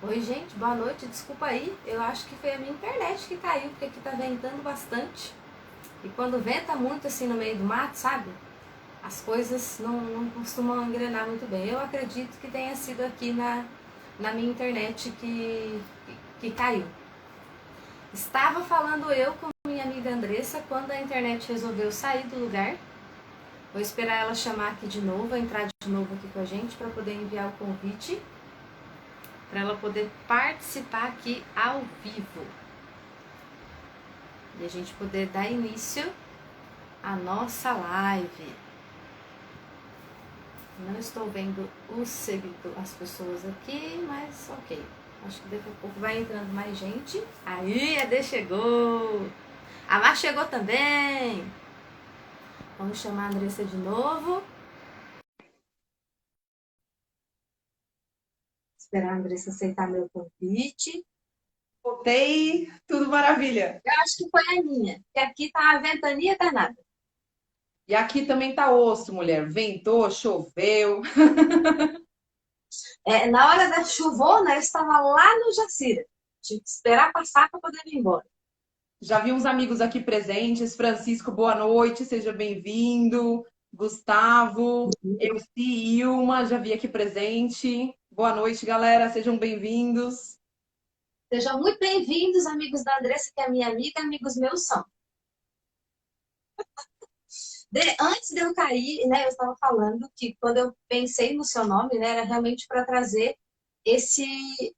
Oi, gente, boa noite. Desculpa aí, eu acho que foi a minha internet que caiu, porque aqui tá ventando bastante. E quando venta muito assim no meio do mato, sabe? As coisas não costumam engrenar muito bem. Eu acredito que tenha sido aqui na minha internet que caiu. Estava falando eu com minha amiga Andressa quando a internet resolveu sair do lugar. Vou esperar ela chamar aqui de novo, entrar de novo aqui com a gente para poder enviar o convite, para ela poder participar aqui ao vivo. E a gente poder dar início à nossa live. Não estou vendo as pessoas aqui, mas ok. Acho que daqui a pouco vai entrando mais gente. Aí, a D chegou. A Mar chegou também. Vamos chamar a Andressa de novo. Esperar a Andressa aceitar meu convite. Voltei, tudo maravilha. Eu acho que foi a minha, que aqui tá a ventania danada. E aqui também tá osso, mulher. Ventou, choveu. Na hora da chuvona, eu estava lá no Jacira. Tive que esperar passar para poder ir embora. Já vi uns amigos aqui presentes. Francisco, boa noite, seja bem-vindo. Gustavo, Elci e Ilma, já vi aqui presente. Boa noite, galera, sejam bem-vindos. Sejam muito bem-vindos, amigos da Andressa, que é minha amiga, amigos meus são. Antes de eu cair, né, eu estava falando que quando eu pensei no seu nome, né, era realmente para trazer esse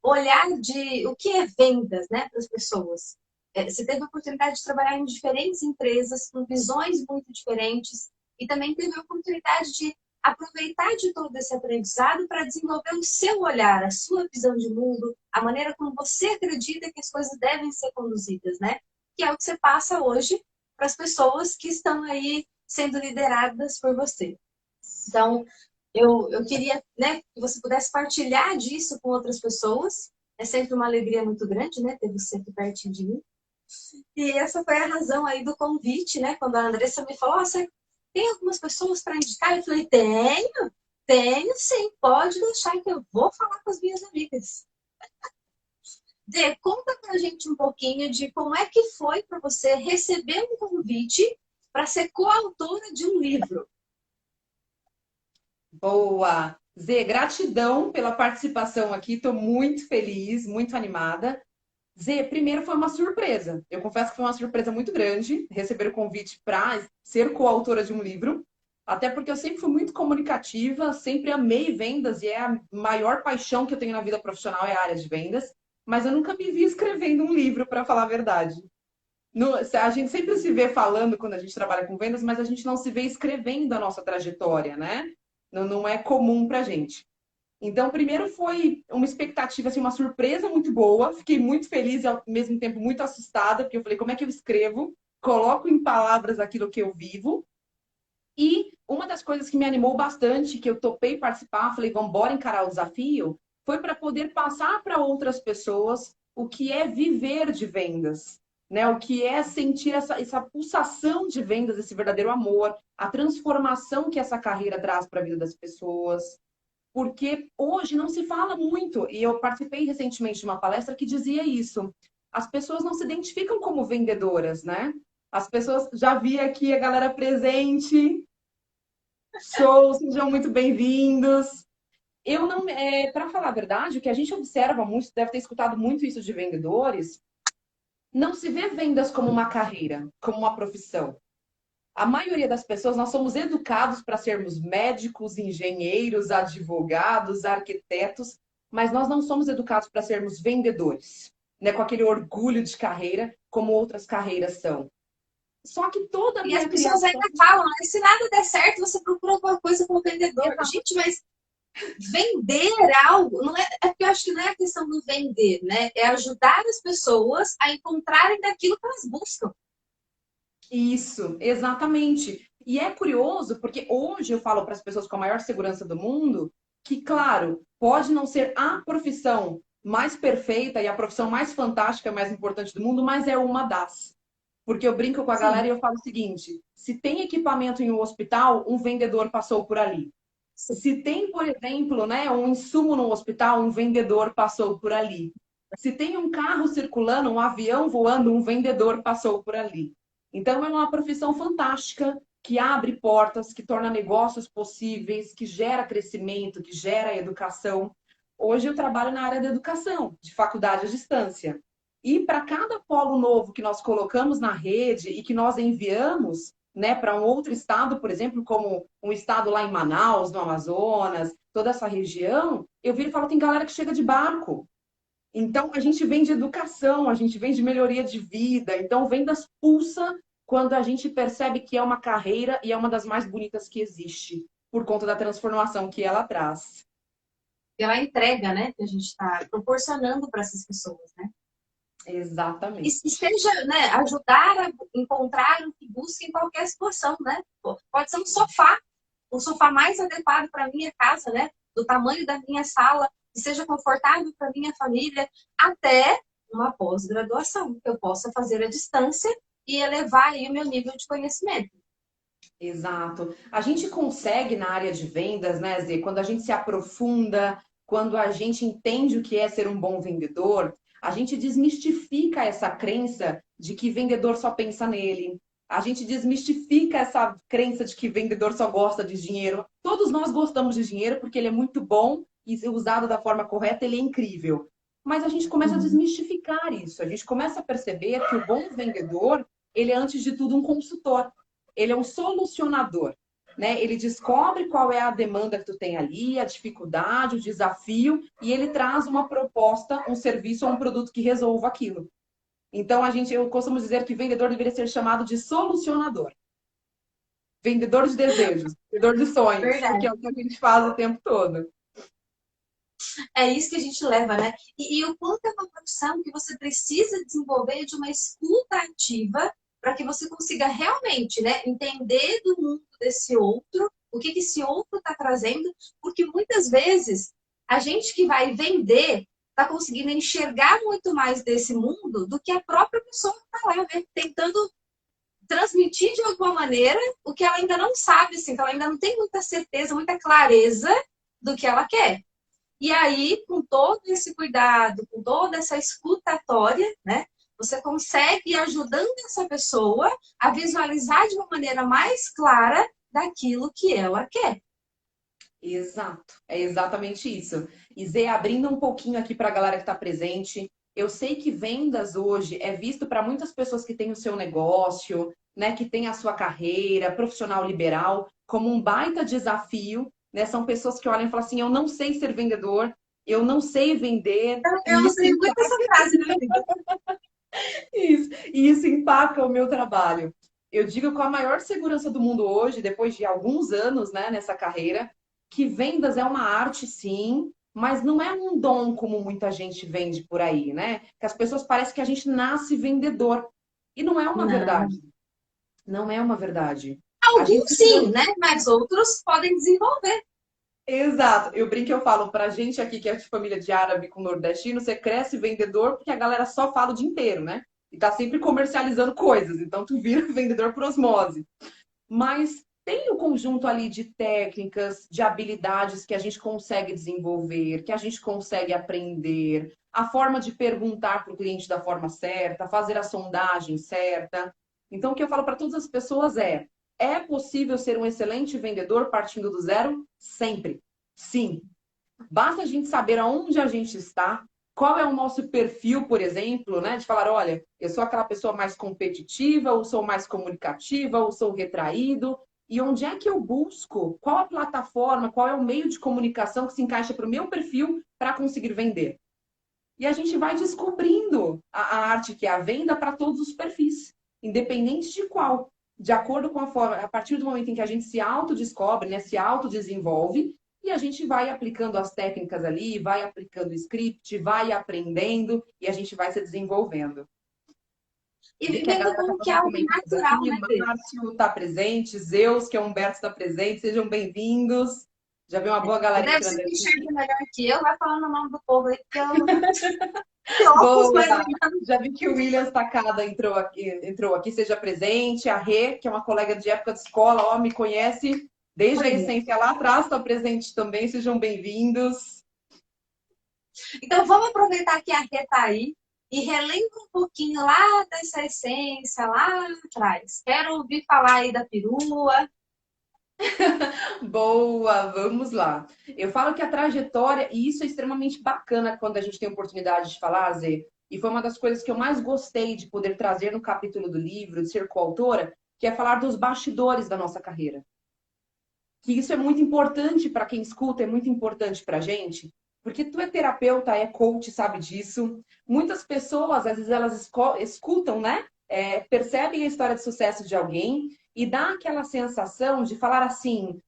olhar de o que é vendas, né, para as pessoas. Você teve a oportunidade de trabalhar em diferentes empresas, com visões muito diferentes, e também teve a oportunidade de aproveitar de todo esse aprendizado para desenvolver o seu olhar, a sua visão de mundo, a maneira como você acredita que as coisas devem ser conduzidas, né? Que é o que você passa hoje para as pessoas que estão aí sendo lideradas por você. Então, eu queria, né, que você pudesse partilhar disso com outras pessoas. É sempre uma alegria muito grande, né, ter você aqui pertinho de mim. E essa foi a razão aí do convite, né, quando a Andressa me falou, oh, você tem algumas pessoas para indicar? Eu falei, tenho sim, pode deixar que eu vou falar com as minhas amigas. Dê, conta pra gente um pouquinho de como é que foi para você receber um convite para ser coautora de um livro. Boa. Zê, gratidão pela participação aqui, estou muito feliz, muito animada. Zê, primeiro foi uma surpresa. Eu confesso que foi uma surpresa muito grande receber o convite para ser coautora de um livro, até porque eu sempre fui muito comunicativa, sempre amei vendas e é a maior paixão que eu tenho na vida profissional é a área de vendas, mas eu nunca me vi escrevendo um livro, para falar a verdade. A gente sempre se vê falando quando a gente trabalha com vendas, mas a gente não se vê escrevendo a nossa trajetória, né? Não é comum para gente. Então, primeiro foi uma expectativa, assim, uma surpresa muito boa. Fiquei muito feliz e ao mesmo tempo muito assustada, porque eu falei, como é que eu escrevo? Coloco em palavras aquilo que eu vivo. E uma das coisas que me animou bastante, que eu topei participar, falei, vamos embora encarar o desafio, foi para poder passar para outras pessoas o que é viver de vendas, né? O que é sentir essa pulsação de vendas, esse verdadeiro amor, a transformação que essa carreira traz para a vida das pessoas porque hoje não se fala muito, e eu participei recentemente de uma palestra que dizia isso. As pessoas não se identificam como vendedoras, né? As pessoas já vi aqui a galera presente, show, sejam muito bem-vindos. Eu não, para falar a verdade, o que a gente observa muito, deve ter escutado muito isso de vendedores, não se vê vendas como uma carreira, como uma profissão. A maioria das pessoas, nós somos educados para sermos médicos, engenheiros, advogados, arquitetos, mas nós não somos educados para sermos vendedores, né? Com aquele orgulho de carreira, como outras carreiras são. Só que toda a E as minha pessoas criação. ainda falam, né? Se nada der certo, você procura alguma coisa como vendedor. Exato. Gente, mas vender algo, não é porque eu acho que não é a questão do vender, né? É ajudar as pessoas a encontrarem daquilo que elas buscam. Isso, exatamente. E é curioso, porque hoje eu falo para as pessoas com a maior segurança do mundo que, claro, pode não ser a profissão mais perfeita e a profissão mais fantástica, mais importante do mundo, mas é uma das. Porque eu brinco com a galera Sim. e eu falo o seguinte: se tem equipamento em um hospital, um vendedor passou por ali. Se tem, por exemplo, né, um insumo no hospital, um vendedor passou por ali. Se tem um carro circulando, um avião voando, um vendedor passou por ali. Então, é uma profissão fantástica que abre portas, que torna negócios possíveis, que gera crescimento, que gera educação. Hoje eu trabalho na área da educação, de faculdade à distância. E para cada polo novo que nós colocamos na rede e que nós enviamos, né, para um outro estado, por exemplo, como um estado lá em Manaus, no Amazonas, toda essa região, eu viro e falo, tem galera que chega de barco. Então, a gente vem de educação, a gente vem de melhoria de vida. Então, vendas pulsa quando a gente percebe que é uma carreira e é uma das mais bonitas que existe, por conta da transformação que ela traz. Pela entrega, né, que a gente está proporcionando para essas pessoas, né? E Exatamente. seja, né, ajudar a encontrar o que busca em qualquer situação, né? Pode ser um sofá mais adequado para minha casa, né? Do tamanho da minha sala, que seja confortável para minha família, até uma pós-graduação, que eu possa fazer à distância e elevar aí o meu nível de conhecimento. Exato. A gente consegue na área de vendas, né, Zê, quando a gente se aprofunda, quando a gente entende o que é ser um bom vendedor, a gente desmistifica essa crença de que vendedor só pensa nele. A gente desmistifica essa crença de que vendedor só gosta de dinheiro. Todos nós gostamos de dinheiro porque ele é muito bom e se usado da forma correta, ele é incrível. Mas a gente começa a desmistificar isso. A gente começa a perceber que o bom vendedor, ele é antes de tudo um consultor. Ele é um solucionador, né? Ele descobre qual é a demanda que tu tem ali, a dificuldade, o desafio, e ele traz uma proposta, um serviço ou um produto que resolva aquilo. Então, eu costumo dizer que vendedor deveria ser chamado de solucionador. Vendedor de desejos, vendedor de sonhos, porque Verdade. é o que a gente faz o tempo todo. É isso que a gente leva, né? E o quanto é uma profissão que você precisa desenvolver de uma escuta ativa para que você consiga realmente, né, entender do mundo desse outro, o que esse outro está trazendo, porque muitas vezes a gente que vai vender está conseguindo enxergar muito mais desse mundo do que a própria pessoa que está lá, né? Tentando transmitir de alguma maneira o que ela ainda não sabe, assim, então ela ainda não tem muita certeza, muita clareza do que ela quer. E aí, com todo esse cuidado, com toda essa escutatória, né, você consegue ir ajudando essa pessoa a visualizar de uma maneira mais clara daquilo que ela quer. Exato, é exatamente isso. E Zé, abrindo um pouquinho aqui para a galera que está presente, eu sei que vendas hoje é visto para muitas pessoas que têm o seu negócio, né, que têm a sua carreira profissional liberal, como um baita desafio, né? São pessoas que olham e falam assim, eu não sei ser vendedor, eu não sei vender, Eu e usei muito essa frase, né? e isso empaca o meu trabalho. Eu digo com a maior segurança do mundo hoje, depois de alguns anos, né, nessa carreira, que vendas é uma arte, sim, mas não é um dom como muita gente vende por aí, né? Que as pessoas parecem que a gente nasce vendedor. E não é uma Não. verdade. Não é uma verdade. A gente Alguns precisa. sim, né? Mas outros podem desenvolver. Exato. Eu brinco, eu falo pra gente aqui que é de família de árabe com nordestino, você cresce vendedor porque a galera só fala o dia inteiro, né? E tá sempre comercializando coisas. Então tu vira vendedor por osmose. Mas tem o conjunto ali de técnicas, de habilidades que a gente consegue desenvolver, que a gente consegue aprender, a forma de perguntar para o cliente da forma certa, fazer a sondagem certa. Então, o que eu falo para todas as pessoas é possível ser um excelente vendedor partindo do zero? Sempre. Sim. Basta a gente saber aonde a gente está, qual é o nosso perfil, por exemplo, né? De falar, olha, eu sou aquela pessoa mais competitiva, ou sou mais comunicativa, ou sou retraído. E onde é que eu busco? Qual a plataforma, qual é o meio de comunicação que se encaixa para o meu perfil para conseguir vender? E a gente vai descobrindo a arte que é a venda para todos os perfis, independente de qual. De acordo com a forma, a partir do momento em que a gente se autodescobre, né, se autodesenvolve, e a gente vai aplicando as técnicas ali, vai aplicando o script, vai aprendendo e a gente vai se desenvolvendo. E Vi que a vivendo galera está como que é fazendo algo comentários natural, aqui, né, Cris? Márcio está presente, Zeus, que é o Humberto está presente, sejam bem-vindos. Já vi uma boa galera Deve entrando ser que aqui. enxerga melhor que eu, vai falando o nome do povo aí, porque eu de óculos, Boa! mas ainda Já vi que o William Tacada entrou aqui, seja presente. A Rê, que é uma colega de época de escola, ó, me conhece Desde a Pois é. essência lá atrás, está presente também, sejam bem-vindos. Então, vamos aproveitar que a Rê está aí e relembra um pouquinho lá dessa essência, lá atrás. Quero ouvir falar aí da perua. Boa, vamos lá. Eu falo que a trajetória, e isso é extremamente bacana quando a gente tem oportunidade de falar, Zê, e foi uma das coisas que eu mais gostei de poder trazer no capítulo do livro, de ser coautora, que é falar dos bastidores da nossa carreira. Que isso é muito importante para quem escuta, é muito importante para a gente, porque tu é terapeuta, é coach, sabe disso. Muitas pessoas, às vezes, elas escutam, né? Percebem a história de sucesso de alguém e dá aquela sensação de falar assim: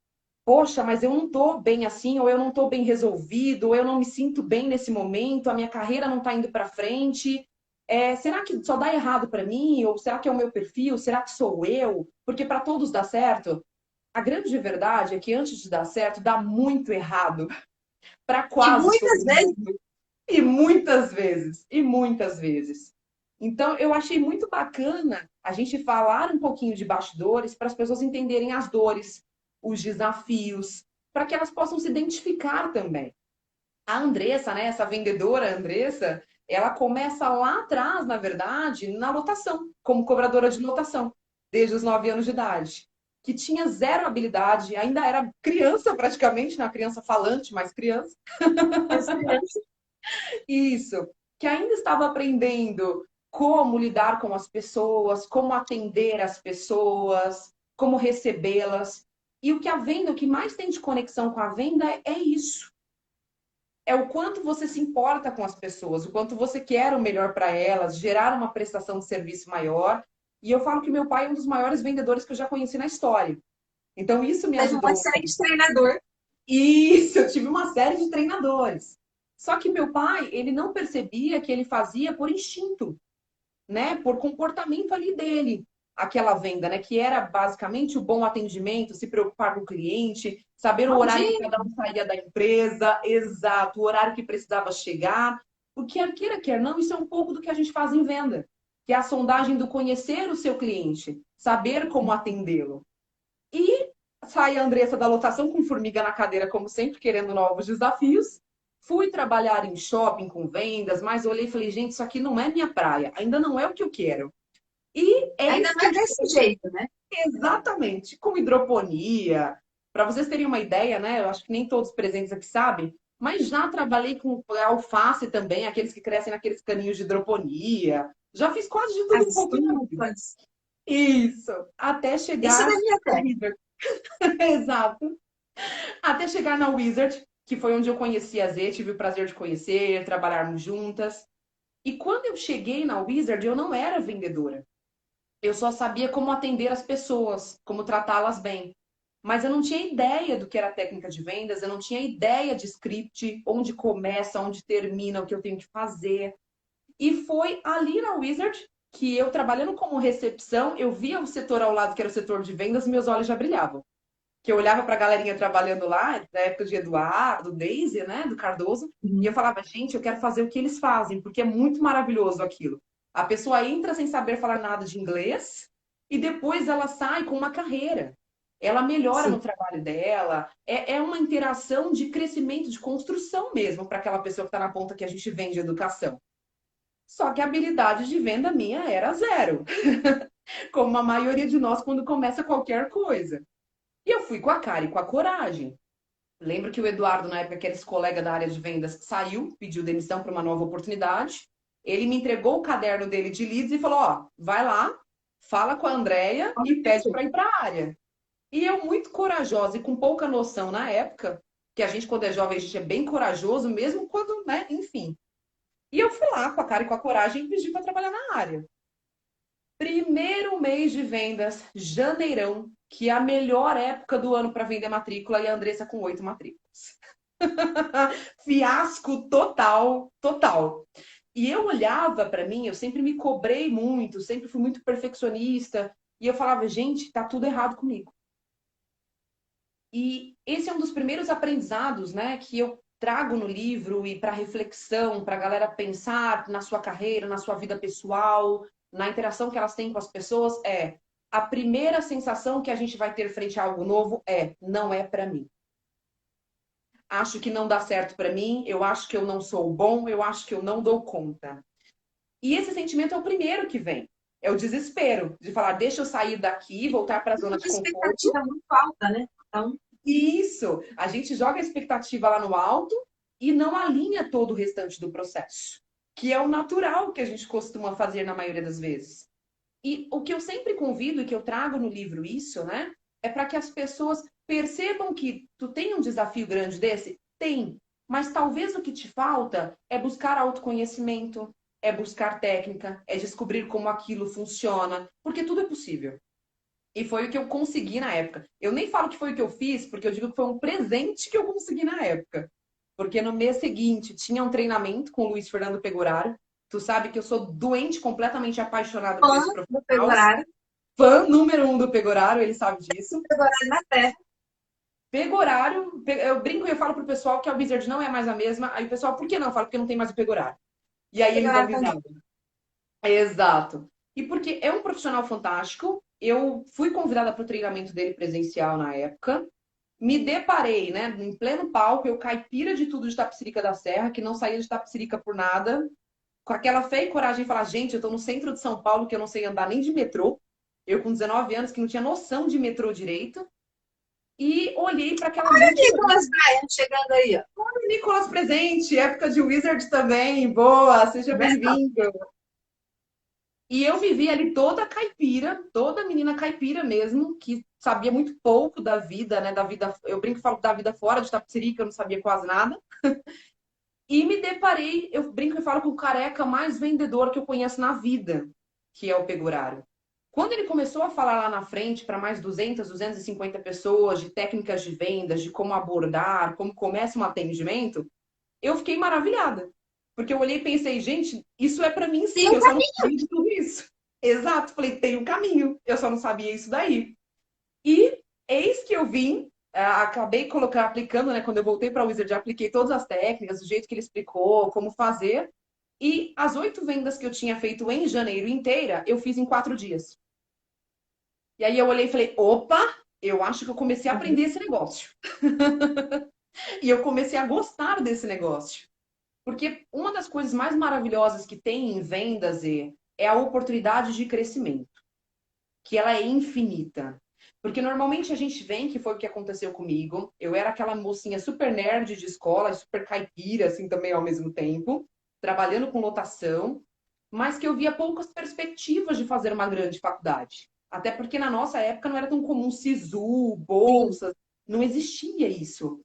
poxa, mas eu não estou bem assim, ou eu não estou bem resolvido, ou eu não me sinto bem nesse momento, a minha carreira não está indo para frente. Será que só dá errado para mim? Ou será que é o meu perfil? Será que sou eu? Porque para todos dá certo. A grande verdade é que antes de dar certo, dá muito errado para E quase todo muitas vezes, mundo. E muitas vezes, e muitas vezes. Então, eu achei muito bacana a gente falar um pouquinho de bastidores para as pessoas entenderem as dores, os desafios, para que elas possam se identificar também. A Andressa, né, essa vendedora Andressa, ela começa lá atrás, na verdade, na lotação, como cobradora de lotação, desde os 9 anos de idade. Que tinha zero habilidade, ainda era criança praticamente, na criança falante, mas criança. as crianças, Isso, que ainda estava aprendendo como lidar com as pessoas, como atender as pessoas, como recebê-las. E o que a venda, o que mais tem de conexão com a venda é isso. É o quanto você se importa com as pessoas, o quanto você quer o melhor para elas, gerar uma prestação de serviço maior. E eu falo que meu pai é um dos maiores vendedores que eu já conheci na história. Então isso me teve um ajudou. excelente treinador. Isso, eu tive uma série de treinadores. Só que meu pai, ele não percebia que ele fazia por instinto, né? Por comportamento ali dele, aquela venda, né? Que era basicamente o bom atendimento, se preocupar com o cliente, saber o Bom horário que dia. cada um saía da empresa, exato, o horário que precisava chegar. Porque queira, quer não, isso é um pouco do que a gente faz em venda, que é a sondagem do conhecer o seu cliente, saber como atendê-lo. E sai a Andressa da lotação com formiga na cadeira, como sempre, querendo novos desafios. Fui trabalhar em shopping com vendas, mas olhei e falei, gente, isso aqui não é minha praia, ainda não é o que eu quero. E Ainda eis não que é eu desse jeito, né? exatamente com hidroponia. Para vocês terem uma ideia, né? Eu acho que nem todos presentes aqui sabem, mas já trabalhei com alface também, aqueles que crescem naqueles caninhos de hidroponia. Já fiz quase de tudo um As pouco na vida. estufas. Isso, até Isso é chegar da minha ao terra. Wizard. Exato. Até chegar na Wizard, que foi onde eu conheci a Z, tive o prazer de conhecer, trabalharmos juntas. E quando eu cheguei na Wizard, eu não era vendedora. Eu só sabia como atender as pessoas, como tratá-las bem. Mas eu não tinha ideia do que era técnica de vendas, eu não tinha ideia de script, onde começa, onde termina, o que eu tenho que fazer. E foi ali na Wizard que eu, trabalhando como recepção, eu via o setor ao lado, que era o setor de vendas, e meus olhos já brilhavam. Que eu olhava para a galerinha trabalhando lá, na época de Eduardo, Daisy, né, do Cardoso, e eu Uhum. falava, gente, eu quero fazer o que eles fazem, porque é muito maravilhoso aquilo. A pessoa entra sem saber falar nada de inglês e depois ela sai com uma carreira. Ela melhora no Sim. trabalho dela, é uma interação de crescimento, de construção mesmo para aquela pessoa que está na ponta que a gente vende educação. Só que a habilidade de venda minha era zero, como a maioria de nós quando começa qualquer coisa. E eu fui com a cara e com a coragem. Lembro que o Eduardo, na época, que era esse colega da área de vendas, saiu, pediu demissão para uma nova oportunidade. Ele me entregou o caderno dele de leads e falou: Ó, vai lá, fala com a Andrea Como e que pede foi? para ir para a área. E eu, muito corajosa e com pouca noção na época, que a gente, quando é jovem, a gente é bem corajoso, mesmo quando, né, enfim. E eu fui lá com a cara e com a coragem e pedi para trabalhar na área. Primeiro mês de vendas, janeirão, que é a melhor época do ano para vender matrícula, e a Andressa com 8 matrículas. Fiasco total, total. E eu olhava para mim, eu sempre me cobrei muito, sempre fui muito perfeccionista, e eu falava, gente, tá tudo errado comigo. E esse é um dos primeiros aprendizados, né, que eu trago no livro e para reflexão, para a galera pensar na sua carreira, na sua vida pessoal, na interação que elas têm com as pessoas, é a primeira sensação que a gente vai ter frente a algo novo não é para mim. Acho que não dá certo para mim, eu acho que eu não sou bom, eu acho que eu não dou conta. E esse sentimento é o primeiro que vem. É o desespero de falar, deixa eu sair daqui, voltar para a zona de Uma conforto. expectativa muito alta, né? Então, Isso, a gente joga a expectativa lá no alto e não alinha todo o restante do processo, que é o natural que a gente costuma fazer na maioria das vezes. E o que eu sempre convido e que eu trago no livro isso, né, é para que as pessoas percebam que tu tem um desafio grande desse? Tem, mas talvez o que te falta é buscar autoconhecimento, é buscar técnica, é descobrir como aquilo funciona, porque tudo é possível. E foi o que eu consegui na época. Eu nem falo que foi o que eu fiz, porque eu digo que foi um presente que eu consegui na época. Porque no mês seguinte tinha um treinamento com o Luiz Fernando Pegoraro. Tu sabe que eu sou doente, completamente apaixonada por fã esse do profissional. Pegoraro, Fã número um do Pegoraro, ele sabe disso. Pegoraro na Terra. Pegoraro, eu brinco e eu falo pro pessoal que a Wizard não é mais a mesma. Aí o pessoal, por que não? Eu falo porque não tem mais o Pegoraro. E aí eles dão Pegoraro também. risada. Exato. E porque é um profissional fantástico. Eu fui convidada para o treinamento dele presencial na época. Me deparei, né, em pleno palco, eu caipira de tudo de Tapicerica da Serra, que não saía de Tapicerica por nada, com aquela fé e coragem de falar, gente, eu tô no centro de São Paulo, que eu não sei andar nem de metrô. Eu com 19 anos, que não tinha noção de metrô direito. E olhei para aquela Olha o multidão. Nicolas Bryan chegando aí, ó. Nicolas presente, época de Wizard também. Boa, seja Tá vendo? bem-vindo. E eu vivi ali toda caipira, toda menina caipira mesmo, que sabia muito pouco da vida, né? Da vida, eu brinco e falo da vida fora de Tapicerica, eu não sabia quase nada. E me deparei, eu brinco e falo com o careca mais vendedor que eu conheço na vida, que é o Pegoraro. Quando ele começou a falar lá na frente para mais 200, 250 pessoas de técnicas de vendas, de como abordar, como começa um atendimento, eu fiquei maravilhada. Porque eu olhei e pensei, gente, isso é para mim Tem sim, um eu só não caminho. sabia de tudo isso. Exato, falei, tem um caminho, eu só não sabia isso daí. E eis que eu vim, acabei colocando, aplicando, né? Quando eu voltei para o Wizard, apliquei todas as técnicas, do jeito que ele explicou, como fazer. E as 8 vendas que eu tinha feito em janeiro inteira, eu fiz em 4 dias. E aí eu olhei e falei, opa, eu acho que eu comecei a aprender esse negócio. E eu comecei a gostar desse negócio. Porque uma das coisas mais maravilhosas que tem em vendas é a oportunidade de crescimento, que ela é infinita. Porque normalmente a gente vem, que foi o que aconteceu comigo, eu era aquela mocinha super nerd de escola, super caipira, assim, também ao mesmo tempo, trabalhando com lotação, mas que eu via poucas perspectivas de fazer uma grande faculdade. Até porque na nossa época não era tão comum SISU, Sim. bolsas, não existia isso.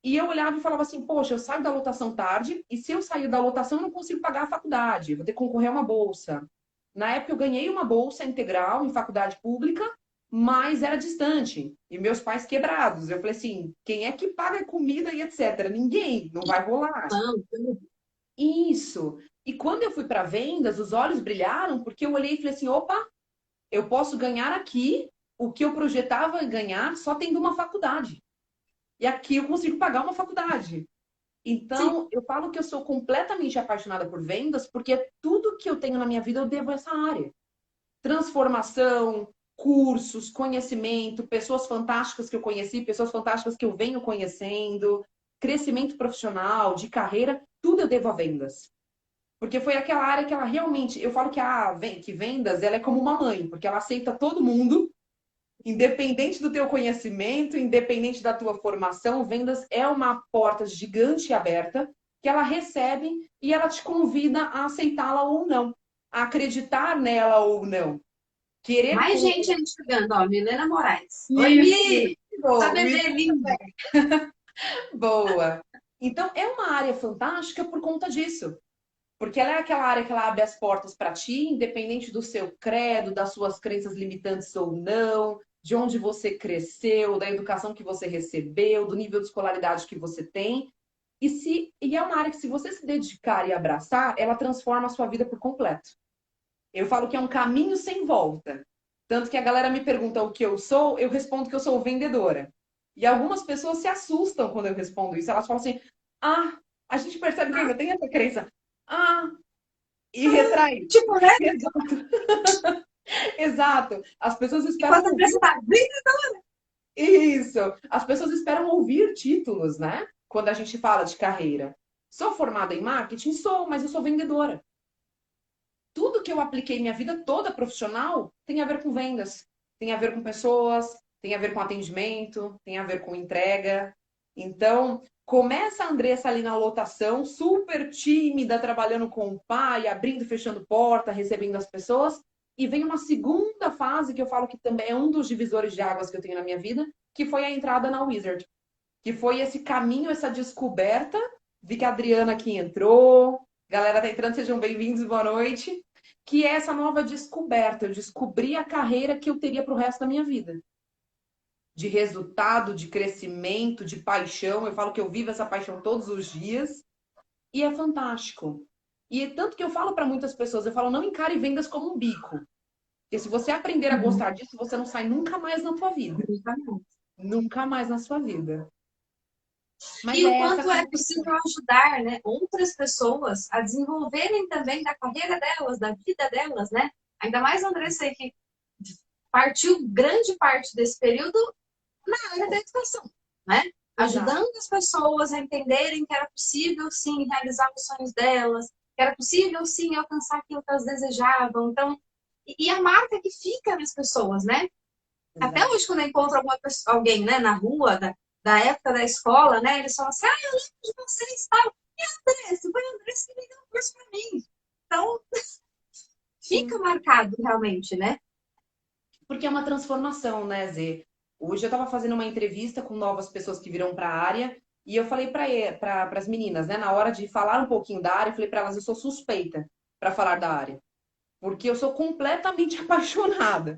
E eu olhava e falava assim, poxa, eu saio da lotação tarde, e se eu sair da lotação, eu não consigo pagar a faculdade, eu vou ter que concorrer a uma bolsa. Na época, eu ganhei uma bolsa integral em faculdade pública, mas era distante. E meus pais quebrados. Eu falei assim, quem é que paga comida e etc? Ninguém, não vai rolar. Não, Isso. E quando eu fui para vendas, os olhos brilharam, porque eu olhei e falei assim, opa, eu posso ganhar aqui o que eu projetava ganhar só tendo uma faculdade. E aqui eu consigo pagar uma faculdade. sim. Então, eu falo que eu sou completamente apaixonada por vendas, porque tudo que eu tenho na minha vida eu devo a essa área. Transformação, cursos, conhecimento, pessoas fantásticas que eu conheci, pessoas fantásticas que eu venho conhecendo, crescimento profissional, de carreira, tudo eu devo a vendas. Porque foi aquela área que ela realmente, eu falo que vendas, ela é como uma mãe, porque ela aceita todo mundo. Independente do teu conhecimento, independente da tua formação, vendas é uma porta gigante e aberta que ela recebe e ela te convida a aceitá-la ou não, a acreditar nela ou não. Querer Mais com gente aí chegando, ó. Milena Moraes. Oi, isso, Mi! Essa bebê linda. boa. Então é uma área fantástica por conta disso. Porque ela é aquela área que ela abre as portas para ti, independente do seu credo, das suas crenças limitantes ou não, de onde você cresceu, da educação que você recebeu, do nível de escolaridade que você tem. E é uma área que, se você se dedicar e abraçar, ela transforma a sua vida por completo. Eu falo que é um caminho sem volta. Tanto que a galera me pergunta o que eu sou, eu respondo que eu sou vendedora. E algumas pessoas se assustam quando eu respondo isso. Elas falam assim: ah, a gente percebe que ainda tem essa crença. Ah, e retrai. Tipo, né? Exato. Exato. As pessoas esperam Enquanto a ouvir empresa está isso. As pessoas esperam ouvir títulos, né? Quando a gente fala de carreira. Sou formada em marketing? Sou, mas eu sou vendedora. Tudo que eu apliquei minha vida toda profissional tem a ver com vendas, tem a ver com pessoas, tem a ver com atendimento, tem a ver com entrega. Então, começa a Andressa ali na lotação, super tímida, trabalhando com o pai, abrindo e fechando porta, recebendo as pessoas. E vem uma segunda fase que eu falo que também é um dos divisores de águas que eu tenho na minha vida, que foi a entrada na Wizard, que foi esse caminho, essa descoberta. Vi que a Adriana aqui entrou, galera tá entrando, sejam bem-vindos, boa noite. Que é essa nova descoberta. Eu descobri a carreira que eu teria para o resto da minha vida. De resultado, de crescimento, de paixão. Eu falo que eu vivo essa paixão todos os dias e é fantástico. E é tanto que eu falo para muitas pessoas, eu falo, não encare vendas como um bico. Porque se você aprender a Uhum. gostar disso, você não sai nunca mais na tua vida. Nunca mais na sua vida. Mas E o é essa quanto é conexão. possível ajudar, né, outras pessoas a desenvolverem também da carreira delas, da vida delas, né? Ainda mais a Andressa aí, que partiu grande parte desse período na área da educação, né? Exato. Ajudando as pessoas a entenderem que era possível, sim, realizar os sonhos delas, que era possível, sim, alcançar aquilo que elas desejavam. Então, e a marca que fica nas pessoas, né? Até Exato. hoje, quando eu encontro alguma pessoa, alguém, né, na rua, da época da escola, né, eles falam assim, eu lembro de vocês, tal. E a Andressa, foi a Andressa que me deu um curso para mim. Então, fica Sim. marcado realmente, né? Porque é uma transformação, né, Zê? Hoje eu estava fazendo uma entrevista com novas pessoas que viram para a área e eu falei para as meninas, né, na hora de falar um pouquinho da área, eu falei para elas, eu sou suspeita para falar da área, porque eu sou completamente apaixonada.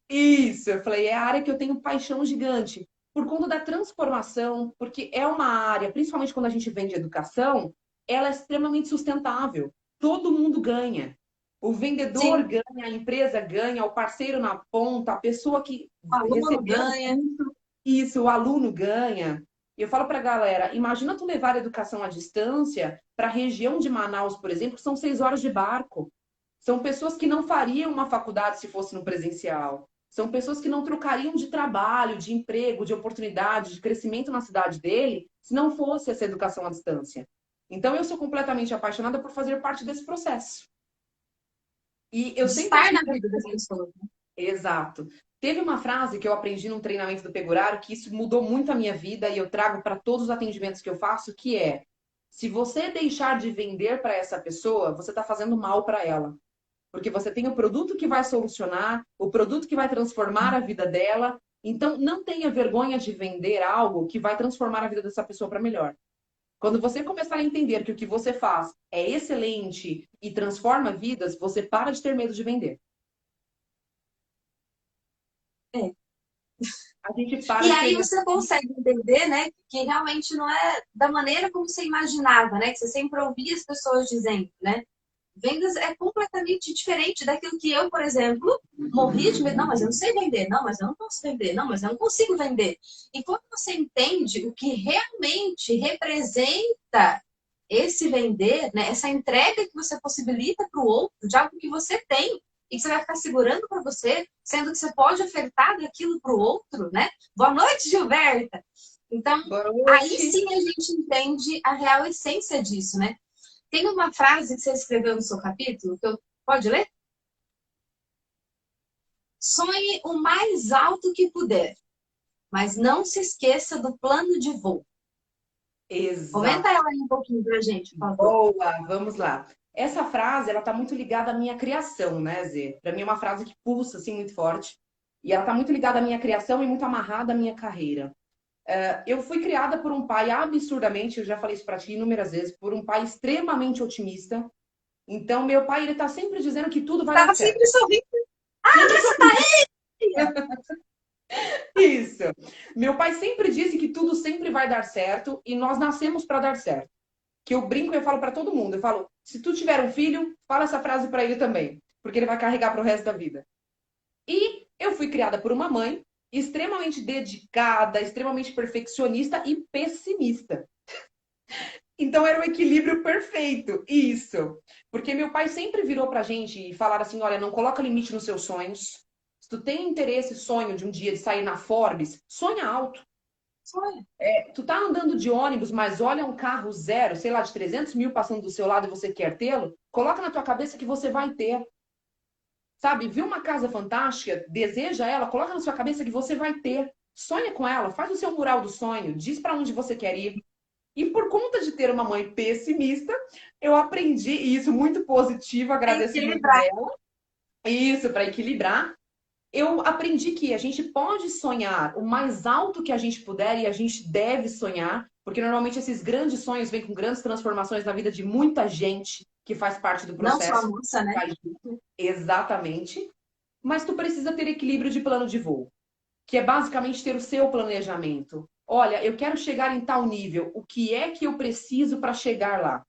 Isso, eu falei, é a área que eu tenho paixão gigante, por conta da transformação, porque é uma área, principalmente quando a gente vende educação, ela é extremamente sustentável. Todo mundo ganha. O vendedor Sim, ganha, a empresa ganha, o parceiro na ponta, a pessoa que o aluno recebeu o ganha. curso, isso, o aluno ganha. Eu falo para a galera, imagina tu levar a educação à distância para a região de Manaus, por exemplo, que são 6 horas de barco. São pessoas que não fariam uma faculdade se fosse no presencial. São pessoas que não trocariam de trabalho, de emprego, de oportunidade, de crescimento na cidade dele, se não fosse essa educação à distância. Então, eu sou completamente apaixonada por fazer parte desse processo. E eu De sempre estar na tive. vida das pessoas. Exato. Teve uma frase que eu aprendi num treinamento do Peguraro que isso mudou muito a minha vida e eu trago para todos os atendimentos que eu faço, que é: se você deixar de vender para essa pessoa, você está fazendo mal para ela. Porque você tem o produto que vai solucionar, o produto que vai transformar a vida dela. Então, não tenha vergonha de vender algo que vai transformar a vida dessa pessoa para melhor. Quando você começar a entender que o que você faz é excelente e transforma vidas, você para de ter medo de vender. É. A gente para E de ter aí medo. você consegue entender, né, que realmente não é da maneira como você imaginava, né, que você sempre ouvia as pessoas dizendo, né? Vendas é completamente diferente daquilo que eu, por exemplo, morria de medo. Não, mas eu não sei vender. Não, mas eu não posso vender. Não, mas eu não consigo vender. E quando você entende o que realmente representa esse vender, né, essa entrega que você possibilita para o outro, de algo que você tem e que você vai ficar segurando para você, sendo que você pode ofertar daquilo para o outro, né? Boa noite, Gilberta! Então, Boa aí noite. sim a gente entende a real essência disso, né? Tem uma frase que você escreveu no seu capítulo, que eu... Pode ler? Sonhe o mais alto que puder, mas não se esqueça do plano de voo. Comenta Exato. ela aí um pouquinho pra gente, por favor. Boa, vamos lá. Essa frase, ela tá muito ligada à minha criação, né, Zê? Para mim é uma frase que pulsa assim muito forte. E ela tá muito ligada à minha criação e muito amarrada à minha carreira. Eu fui criada por um pai absurdamente, eu já falei isso para ti inúmeras vezes, por um pai extremamente otimista. Então, meu pai, ele tá sempre dizendo que tudo vai dar Tava certo. sempre sorrindo. Sempre Andressa, tá sorrindo. aí! Isso. Meu pai sempre disse que tudo sempre vai dar certo e nós nascemos para dar certo. Que eu brinco e eu falo para todo mundo. Eu falo, se tu tiver um filho, fala essa frase para ele também, porque ele vai carregar para o resto da vida. E eu fui criada por uma mãe extremamente dedicada, extremamente perfeccionista e pessimista. Então era o equilíbrio perfeito. Isso. Porque meu pai sempre virou pra gente e falar assim: olha, não coloca limite nos seus sonhos. Se tu tem interesse, sonho de um dia de sair na Forbes, sonha alto. Foi. Tu tá andando de ônibus, mas olha um carro zero, sei lá, de 300 mil passando do seu lado e você quer tê-lo, coloca na tua cabeça que você vai ter. Sabe? Viu uma casa fantástica, deseja ela, coloca na sua cabeça que você vai ter. Sonha com ela, faz o seu mural do sonho, diz para onde você quer ir. E por conta de ter uma mãe pessimista, eu aprendi isso muito positivo, Tem agradeço que muito lembrar. dela. Isso, para equilibrar. Eu aprendi que a gente pode sonhar o mais alto que a gente puder e a gente deve sonhar, porque normalmente esses grandes sonhos vêm com grandes transformações na vida de muita gente que faz parte do Não só a processo. moça, né? Faz junto. Exatamente. Mas tu precisa ter equilíbrio de plano de voo, que é basicamente ter o seu planejamento. Olha, eu quero chegar em tal nível. O que é que eu preciso para chegar lá?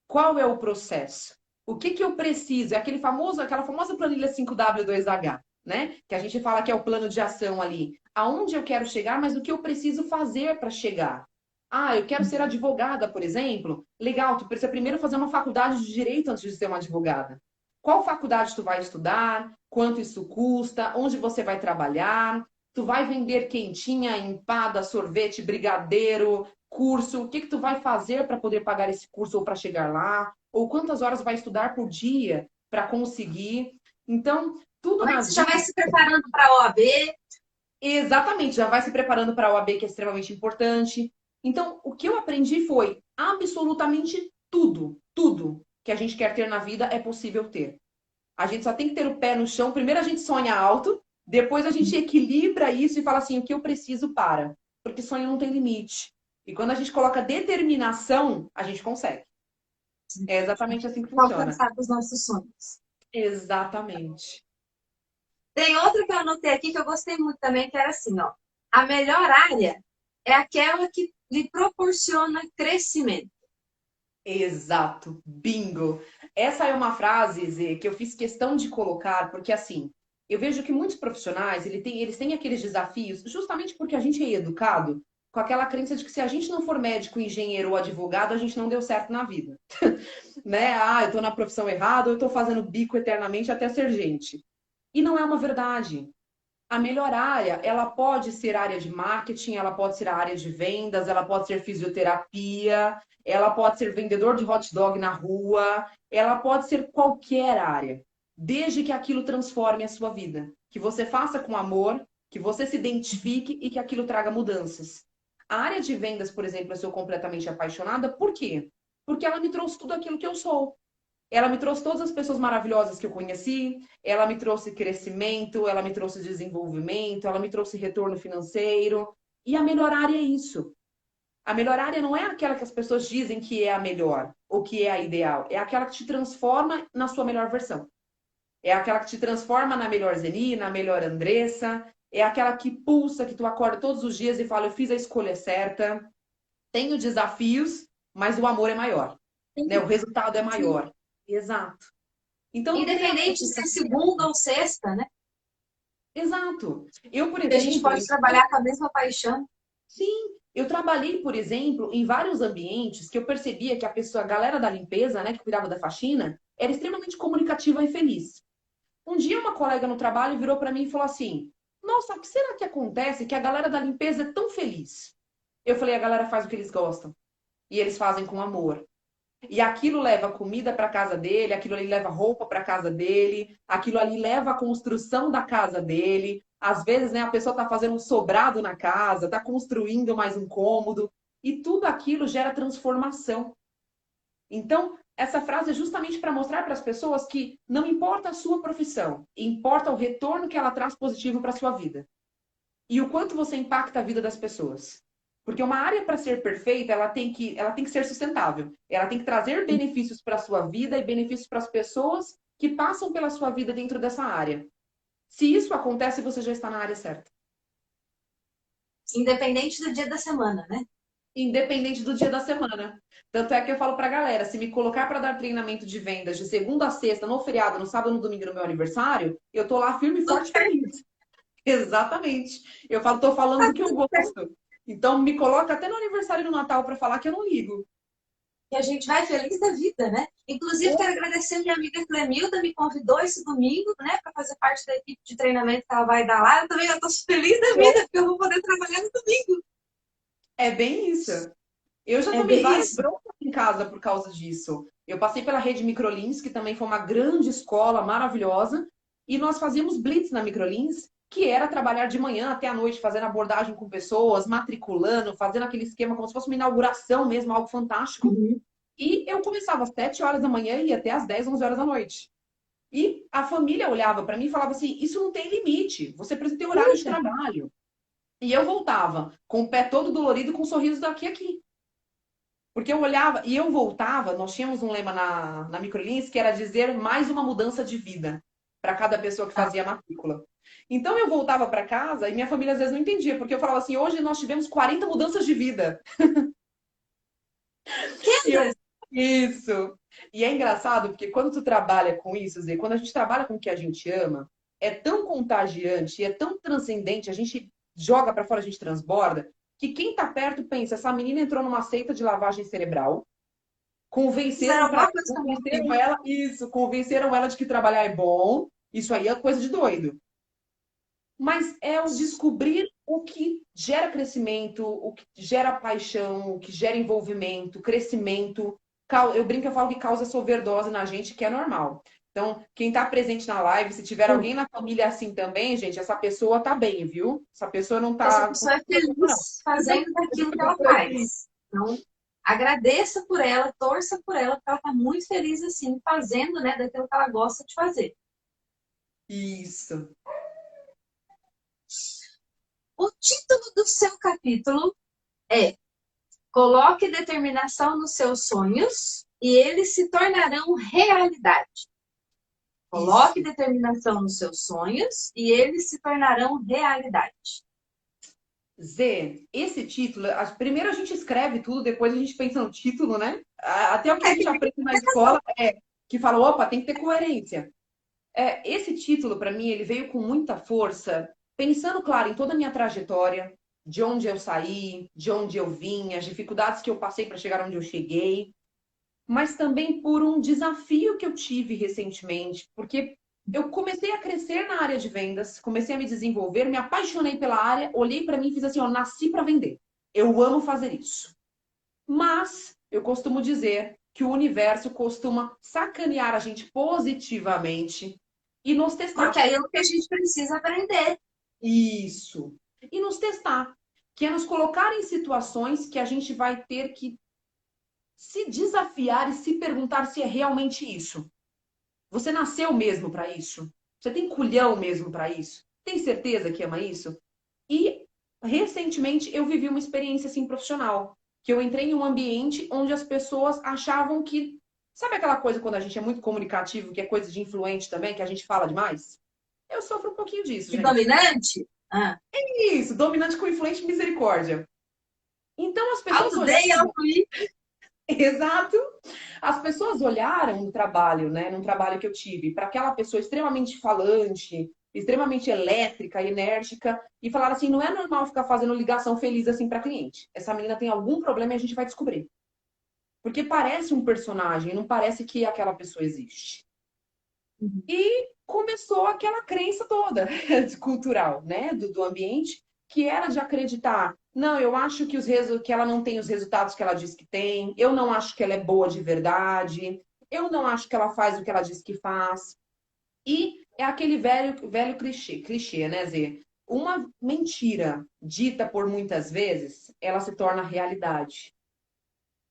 Qual é o processo? O que que eu preciso? É aquela famosa planilha 5W2H, né? Que a gente fala que é o plano de ação ali. Aonde eu quero chegar, mas o que eu preciso fazer para chegar? Ah, eu quero ser advogada, por exemplo. Legal, tu precisa primeiro fazer uma faculdade de direito antes de ser uma advogada. Qual faculdade tu vai estudar? Quanto isso custa? Onde você vai trabalhar? Tu vai vender quentinha, empada, sorvete, brigadeiro, curso? O que que tu vai fazer para poder pagar esse curso ou para chegar lá? Ou quantas horas vai estudar por dia para conseguir? Então, tudo Como é que nas você já vai dicas. se preparando para a OAB? Exatamente, já vai se preparando para a OAB, que é extremamente importante. Então, o que eu aprendi foi absolutamente tudo, tudo que a gente quer ter na vida é possível ter. A gente só tem que ter o pé no chão. Primeiro a gente sonha alto, depois a gente equilibra isso e fala assim, o que eu preciso para? Porque sonho não tem limite. E quando a gente coloca determinação, a gente consegue. É exatamente assim que funciona. Alcançar os nossos sonhos. Exatamente. Tem outra que eu anotei aqui que eu gostei muito também, que era assim, ó. A melhor área é aquela que lhe proporciona crescimento. Exato. Bingo. Essa é uma frase, Zê, que eu fiz questão de colocar, porque assim, eu vejo que muitos profissionais, eles têm aqueles desafios, justamente porque a gente é educado com aquela crença de que se a gente não for médico, engenheiro ou advogado, a gente não deu certo na vida. Né? Ah, eu tô na profissão errada, ou eu tô fazendo bico eternamente até ser gente. E não é uma verdade. A melhor área, ela pode ser área de marketing, ela pode ser a área de vendas, ela pode ser fisioterapia, ela pode ser vendedor de hot dog na rua, ela pode ser qualquer área, desde que aquilo transforme a sua vida, que você faça com amor, que você se identifique e que aquilo traga mudanças. A área de vendas, por exemplo, eu sou completamente apaixonada, por quê? Porque ela me trouxe tudo aquilo que eu sou. Ela me trouxe todas as pessoas maravilhosas que eu conheci, ela me trouxe crescimento, ela me trouxe desenvolvimento, ela me trouxe retorno financeiro. E a melhor área é isso. A melhor área não é aquela que as pessoas dizem que é a melhor ou que é a ideal, é aquela que te transforma na sua melhor versão. É aquela que te transforma na melhor Zeni, na melhor Andressa, é aquela que pulsa, que tu acorda todos os dias e fala, eu fiz a escolha certa, tenho desafios, mas o amor é maior, né? O resultado é Sim. maior. Exato. Então não tem a ver Independente de com... ser segunda ou sexta, né? Exato. Eu, por Que a gente exemplo, pode trabalhar com a mesma paixão. sim, eu trabalhei, por exemplo, em vários ambientes que eu percebia que a pessoa, a galera da limpeza, né, que cuidava da faxina, era extremamente comunicativa e feliz. Um dia uma colega no trabalho virou para mim e falou assim: "Nossa, o que será que acontece que a galera da limpeza é tão feliz?" Eu falei: "A galera faz o que eles gostam e eles fazem com amor." E aquilo leva comida para casa dele, aquilo ali leva roupa para casa dele, aquilo ali leva a construção da casa dele. Às vezes, né, a pessoa está fazendo um sobrado na casa, está construindo mais um cômodo, e tudo aquilo gera transformação. Então, essa frase é justamente para mostrar para as pessoas que não importa a sua profissão, importa o retorno que ela traz positivo para a sua vida e o quanto você impacta a vida das pessoas. Porque uma área para ser perfeita, ela tem que ser sustentável. Ela tem que trazer benefícios para a sua vida e benefícios para as pessoas que passam pela sua vida dentro dessa área. Se isso acontece, você já está na área certa. Independente do dia da semana, né? Independente do dia da semana. Tanto é que eu falo para a galera, se me colocar para dar treinamento de vendas de segunda a sexta, no feriado, no sábado, no domingo, no meu aniversário, eu tô lá firme e forte para isso. Exatamente. Eu falo, tô falando do que eu gosto. Então me coloca até no aniversário e no Natal para falar que eu não ligo. que a gente vai feliz da vida, né? Inclusive, quero agradecer a minha amiga Clemilda, me convidou esse domingo, né, para fazer parte da equipe de treinamento que ela vai dar lá. Eu também estou feliz da vida, porque eu vou poder trabalhar no domingo. É bem isso. Eu já É tomei bem várias isso. broncas em casa por causa disso. Eu passei pela rede Microlins, que também foi uma grande escola maravilhosa, e nós fazíamos blitz na Microlins, que era trabalhar de manhã até a noite, fazendo abordagem com pessoas, matriculando, fazendo aquele esquema como se fosse uma inauguração mesmo, algo fantástico. Uhum. E eu começava às 7 horas da manhã e ia até às 10, 11 horas da noite. E a família olhava para mim e falava assim: isso não tem limite, você precisa ter horário de Puxa, trabalho. E eu voltava com o pé todo dolorido, com um sorriso daqui a aqui. Porque eu olhava e eu voltava, nós tínhamos um lema na Microlins que era dizer mais uma mudança de vida para cada pessoa que tá. fazia a matrícula. Então eu voltava para casa e minha família às vezes não entendia, porque eu falava assim: hoje nós tivemos 40 mudanças de vida. Que, E eu, André? isso. E é engraçado, porque quando tu trabalha com isso, Zê, quando a gente trabalha com o que a gente ama, é tão contagiante, é tão transcendente, a gente joga para fora, a gente transborda, que quem tá perto pensa, essa menina entrou numa seita de lavagem cerebral, Fizeram convenceram para alguma coisa convenceram comigo. ela, isso, convenceram ela de que trabalhar é bom, isso aí é coisa de doido. Mas é o descobrir o que gera crescimento, o que gera paixão, o que gera envolvimento, crescimento. Eu brinco, eu falo que causa essa overdose na gente, que é normal. Então, quem está presente na live, se tiver alguém na família assim também, gente, essa pessoa tá bem, viu? Essa pessoa não Essa tá com pessoa é problema, não. feliz fazendo aquilo que ela faz. Então, agradeça por ela, torça por ela, porque ela está muito feliz assim, fazendo, né, daquilo que ela gosta de fazer. Isso. O título do seu capítulo é Coloque determinação nos seus sonhos e eles se tornarão realidade. Coloque Isso. determinação nos seus sonhos e eles se tornarão realidade. Zê, esse título, primeiro a gente escreve tudo, depois a gente pensa no título, né? Até o que a É, gente tem aprende muita na escola é que fala, opa, tem que ter coerência. Esse título, para mim, ele veio com muita força, pensando, claro, em toda a minha trajetória, de onde eu saí, de onde eu vim, as dificuldades que eu passei para chegar onde eu cheguei, mas também por um desafio que eu tive recentemente, porque eu comecei a crescer na área de vendas, comecei a me desenvolver, me apaixonei pela área, olhei para mim e fiz assim, ó, nasci para vender. Eu amo fazer isso. Mas eu costumo dizer que o universo costuma sacanear a gente positivamente e nos porque testar. é aquilo que a gente precisa aprender. Isso. E nos testar, que é nos colocar em situações que a gente vai ter que se desafiar e se perguntar se é realmente isso. Você nasceu mesmo para isso? Você tem culhão mesmo para isso? Tem certeza que ama isso? E recentemente eu vivi uma experiência assim profissional, que eu entrei em um ambiente onde as pessoas achavam que, sabe aquela coisa quando a gente é muito comunicativo, que é coisa de influente também, que a gente fala demais? Eu sofro um pouquinho disso, E gente. dominante? Ah, Isso, dominante com influente misericórdia. Então as pessoas alto D e olhavam, alto I. exato. As pessoas olharam no trabalho, né, num trabalho que eu tive, para aquela pessoa extremamente falante, extremamente elétrica, enérgica, e falaram assim: não é normal ficar fazendo ligação feliz assim para cliente. Essa menina tem algum problema e a gente vai descobrir. Porque parece um personagem, não parece que aquela pessoa existe. E começou aquela crença toda cultural, né, do ambiente, que era de acreditar, não, eu acho que, que ela não tem os resultados que ela diz que tem, eu não acho que ela é boa de verdade, eu não acho que ela faz o que ela diz que faz. E é aquele velho clichê, né, Zê? Uma mentira dita por muitas vezes, ela se torna realidade,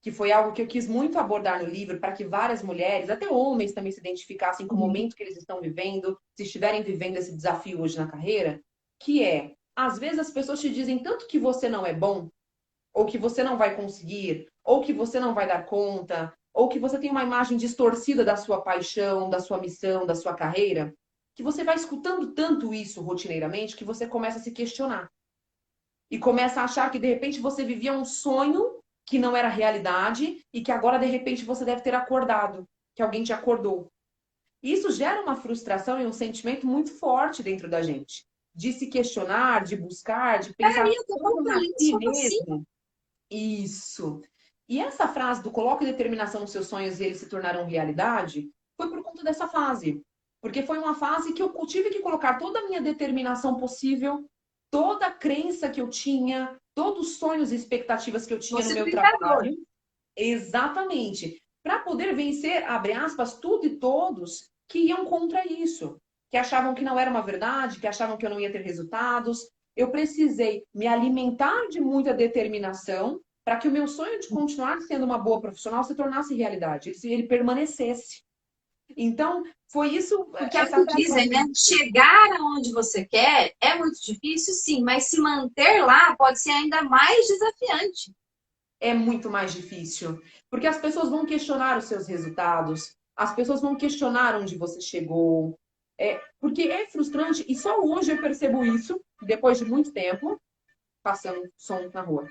que foi algo que eu quis muito abordar no livro, para que várias mulheres, até homens também se identificassem com o Uhum. momento que eles estão vivendo, se estiverem vivendo esse desafio hoje na carreira, que é, às vezes as pessoas te dizem tanto que você não é bom, ou que você não vai conseguir, ou que você não vai dar conta, ou que você tem uma imagem distorcida da sua paixão, da sua missão, da sua carreira, que você vai escutando tanto isso rotineiramente que você começa a se questionar e começa a achar que de repente você vivia um sonho que não era realidade e que agora de repente você deve ter acordado, que alguém te acordou. E isso gera uma frustração e um sentimento muito forte dentro da gente, de se questionar, de buscar, de pensar, Peraí, eu tô será que tão eu feliz, nasci como assim? mesmo? Isso. E essa frase do coloque determinação nos seus sonhos e eles se tornarão realidade foi por conta dessa fase. Porque foi uma fase que eu tive que colocar toda a minha determinação possível, toda a crença que eu tinha, todos os sonhos e expectativas que eu tinha no meu Possibilitador. trabalho. Exatamente. Para poder vencer, abre aspas, tudo e todos que iam contra isso, que achavam que não era uma verdade, que achavam que eu não ia ter resultados. Eu precisei me alimentar de muita determinação para que o meu sonho de continuar sendo uma boa profissional se tornasse realidade, ele permanecesse. Então, foi isso, Porque é o essa que frase. dizem, né? Chegar aonde você quer é muito difícil, sim, mas se manter lá pode ser ainda mais desafiante. É muito mais difícil, porque as pessoas vão questionar os seus resultados, as pessoas vão questionar onde você chegou, porque é frustrante, e só hoje eu percebo isso, depois de muito tempo, passando som na rua.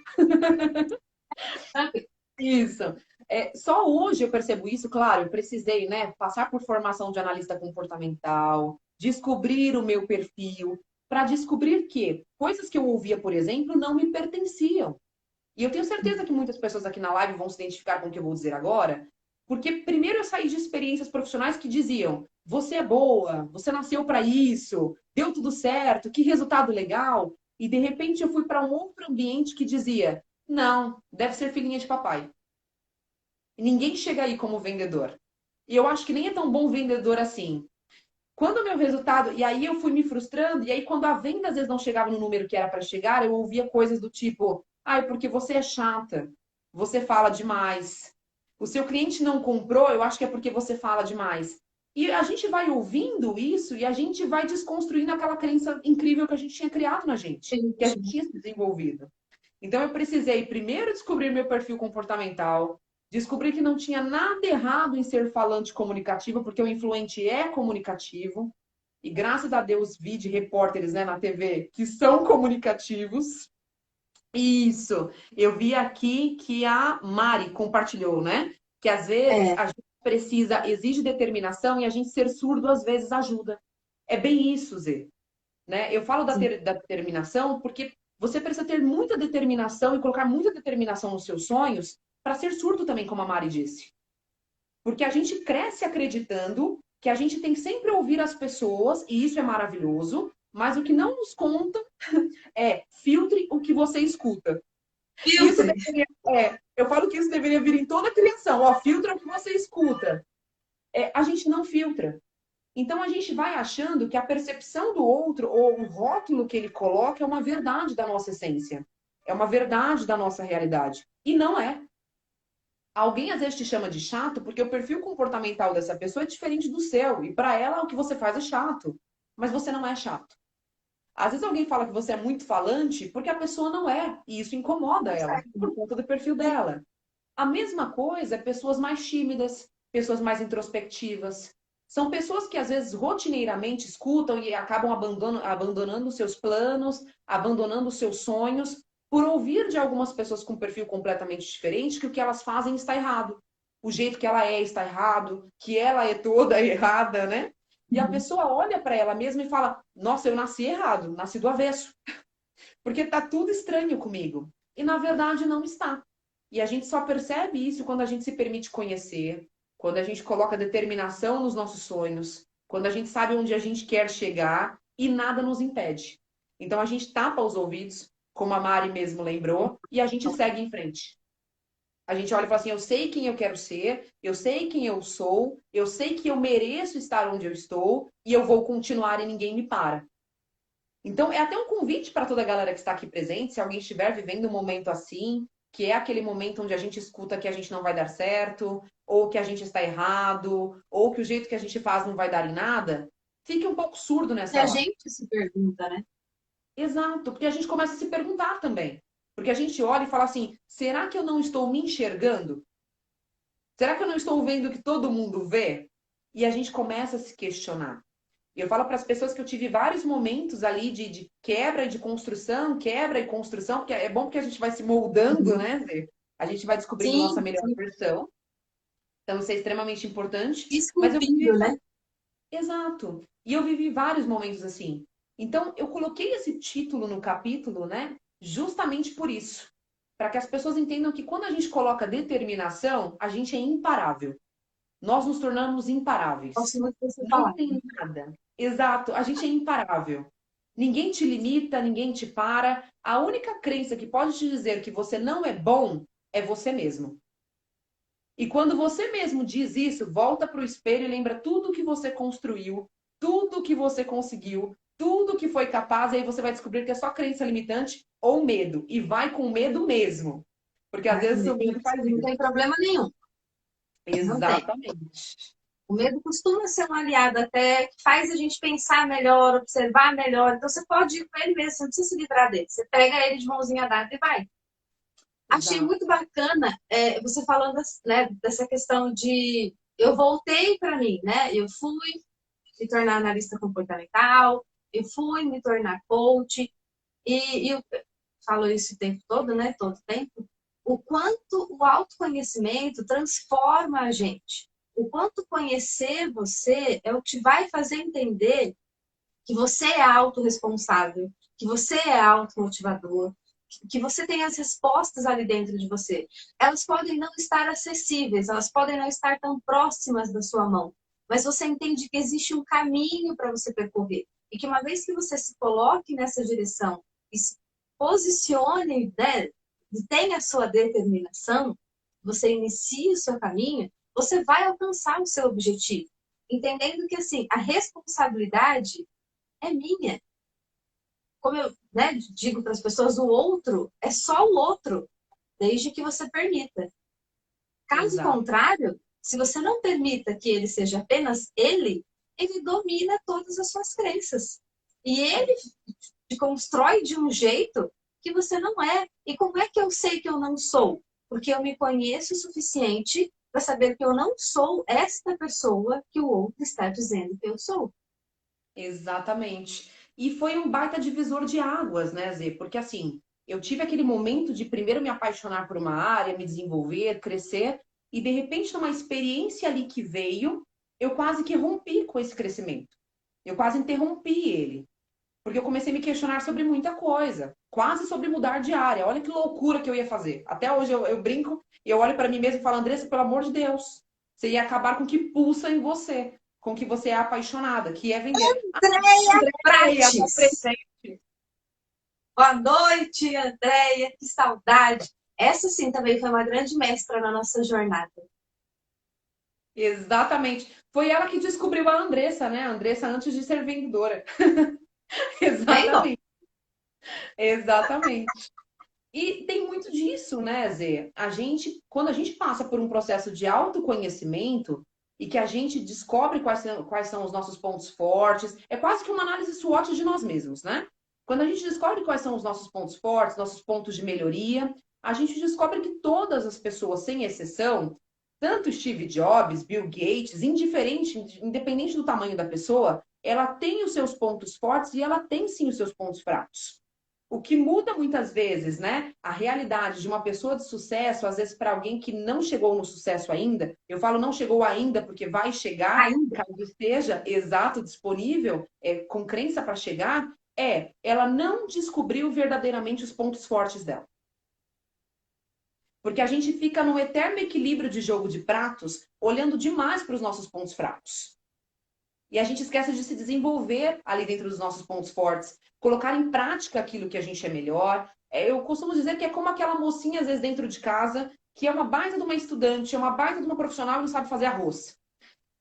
Tranquilo. Isso. Só hoje eu percebo isso, claro, eu precisei, né, passar por formação de analista comportamental, descobrir o meu perfil, para descobrir que coisas que eu ouvia, por exemplo, não me pertenciam. E eu tenho certeza que muitas pessoas aqui na live vão se identificar com o que eu vou dizer agora, porque primeiro eu saí de experiências profissionais que diziam: você é boa, você nasceu para isso, deu tudo certo, que resultado legal. E de repente eu fui para um outro ambiente que dizia: não, deve ser filhinha de papai. E ninguém chega aí como vendedor. E eu acho que nem é tão bom vendedor assim. Quando o meu resultado, e aí eu fui me frustrando, e aí quando a venda às vezes não chegava no número que era para chegar, eu ouvia coisas do tipo: ai, porque você é chata, você fala demais. O seu cliente não comprou, eu acho que é porque você fala demais. E a gente vai ouvindo isso e a gente vai desconstruindo aquela crença incrível que a gente tinha criado na gente, que a gente Entendi. tinha se desenvolvido. Então eu precisei primeiro descobrir meu perfil comportamental, descobrir que não tinha nada errado em ser falante comunicativa, porque o influente é comunicativo. E graças a Deus vi de repórteres, né, na TV que são comunicativos. Isso. Eu vi aqui que a Mari compartilhou, né? Que às vezes É, a gente precisa, exige determinação e a gente ser surdo às vezes ajuda. É bem isso, Zê, né? Eu falo sim. da determinação porque você precisa ter muita determinação e colocar muita determinação nos seus sonhos para ser surdo também, como a Mari disse. Porque a gente cresce acreditando que a gente tem que sempre ouvir as pessoas, e isso é maravilhoso, mas o que não nos conta é filtre o que você escuta. Isso Filtre. deveria, eu falo que isso deveria vir em toda criação, ó, filtra o que você escuta. A gente não filtra. Então a gente vai achando que a percepção do outro ou o rótulo que ele coloca é uma verdade da nossa essência, é uma verdade da nossa realidade. E não é. Alguém às vezes te chama de chato porque o perfil comportamental dessa pessoa é diferente do seu. E para ela o que você faz é chato. Mas você não é chato. Às vezes alguém fala que você é muito falante porque a pessoa não é. E isso incomoda ela por conta do perfil dela. A mesma coisa é pessoas mais tímidas, pessoas mais introspectivas. São pessoas que às vezes rotineiramente escutam e acabam abandonando seus planos, abandonando os seus sonhos, por ouvir de algumas pessoas com perfil completamente diferente que o que elas fazem está errado. O jeito que ela é está errado, que ela é toda errada, né? E a Uhum. pessoa olha para ela mesma e fala: nossa, eu nasci errado, nasci do avesso, porque tá tudo estranho comigo. E na verdade não está. E a gente só percebe isso quando a gente se permite conhecer, quando a gente coloca determinação nos nossos sonhos, quando a gente sabe onde a gente quer chegar e nada nos impede. Então a gente tapa os ouvidos, como a Mari mesmo lembrou, e a gente segue em frente. A gente olha e fala assim: eu sei quem eu quero ser, eu sei quem eu sei que eu mereço estar onde eu estou e eu vou continuar e ninguém me para. Então, é até um convite para toda a galera que está aqui presente, se alguém estiver vivendo um momento assim, que é aquele momento onde a gente escuta que a gente não vai dar certo, ou que a gente está errado, ou que o jeito que a gente faz não vai dar em nada, fique um pouco surdo E nessa a hora. gente se pergunta, né? Exato, porque a gente começa a se perguntar também. Porque a gente olha e fala assim: será que eu não estou me enxergando? Será que eu não estou vendo o que todo mundo vê? E a gente começa a se questionar. E eu falo para as pessoas que eu tive vários momentos ali de quebra e de construção, quebra e construção, porque é bom porque a gente vai se moldando, Uhum. né, Zê? A gente vai descobrindo nossa Sim, melhor sim. versão. Então, isso é extremamente importante. Mas eu Esculpindo, vivi. né? Exato. E eu vivi vários momentos assim. Então, eu coloquei esse título no capítulo, né? Justamente por isso. para que as pessoas entendam que quando a gente coloca determinação, a gente é imparável. Nós nos tornamos imparáveis. Gosto muito de você Não falar. tem nada. Exato, a gente é imparável. Ninguém te limita, ninguém te para. A única crença que pode te dizer que você não é bom é você mesmo. E quando você mesmo diz isso, volta para o espelho e lembra tudo que você construiu, tudo que você conseguiu, tudo que foi capaz, e aí você vai descobrir que é só crença limitante ou medo. E vai com medo mesmo. Porque às Vai vezes o comigo. medo faz Não isso. tem problema nenhum. Não tem. Exatamente. O medo costuma ser um aliado até que faz a gente pensar melhor, observar melhor. Então você pode ir com ele mesmo, você não precisa se livrar dele. Você pega ele de mãozinha dada e vai. Achei Exato. muito bacana você falando, né, dessa questão de eu voltei para mim, né? Eu fui me tornar analista comportamental, eu fui me tornar coach e eu falo isso o tempo todo, né? Todo tempo. O quanto o autoconhecimento transforma a gente. O quanto conhecer você é o que vai fazer entender que você é autorresponsável, que você é automotivador, que você tem as respostas ali dentro de você. Elas podem não estar acessíveis, elas podem não estar tão próximas da sua mão, mas você entende que existe um caminho para você percorrer. E que uma vez que você se coloque nessa direção e se posicione, né, e tenha a sua determinação, você inicia o seu caminho, você vai alcançar o seu objetivo. Entendendo que, assim, a responsabilidade é minha. Como eu, né, digo para as pessoas, o outro é só o outro, desde que você permita. Caso Exato. contrário, se você não permita que ele seja apenas ele domina todas as suas crenças. E ele te constrói de um jeito que você não é. E como é que eu sei que eu não sou? Porque eu me conheço o suficiente para saber que eu não sou esta pessoa que o outro está dizendo que eu sou. Exatamente. E foi um baita divisor de águas, né, Zê? Porque assim, eu tive aquele momento de primeiro me apaixonar por uma área, me desenvolver, crescer, e de repente, numa experiência ali que veio, eu quase que rompi com esse crescimento. Eu quase interrompi ele. Porque eu comecei a me questionar sobre muita coisa, quase sobre mudar de área. Olha que loucura que eu ia fazer. Até hoje eu brinco e eu olho para mim mesmo e falo, Andressa, pelo amor de Deus, você ia acabar com o que pulsa em você, com o que você é apaixonada, que é vender. Andréia Andréia, tá Prates. presente. Boa noite, Andréia. Que saudade. Essa sim também foi uma grande mestra na nossa jornada. Exatamente. Foi ela que descobriu a Andressa, né? A Andressa antes de ser vendedora. Vendo? Exatamente. Exatamente. E tem muito disso, né, Zê? Quando a gente passa por um processo de autoconhecimento e que a gente descobre quais são os nossos pontos fortes, é quase que uma análise SWOT de nós mesmos, né? Quando a gente descobre quais são os nossos pontos fortes, nossos pontos de melhoria, a gente descobre que todas as pessoas, sem exceção, tanto Steve Jobs, Bill Gates, independente do tamanho da pessoa, ela tem os seus pontos fortes e ela tem sim os seus pontos fracos. O que muda muitas vezes, né? A realidade de uma pessoa de sucesso, às vezes para alguém que não chegou no sucesso ainda, eu falo não chegou ainda porque vai chegar, Ainda. caso esteja exato, disponível, com crença para chegar, ela não descobriu verdadeiramente os pontos fortes dela. Porque a gente fica num eterno equilíbrio de jogo de pratos, olhando demais para os nossos pontos fracos. E a gente esquece de se desenvolver ali dentro dos nossos pontos fortes, colocar em prática aquilo que a gente é melhor. Eu costumo dizer que é como aquela mocinha, às vezes, dentro de casa, que é uma baita de uma estudante, é uma baita de uma profissional e não sabe fazer arroz.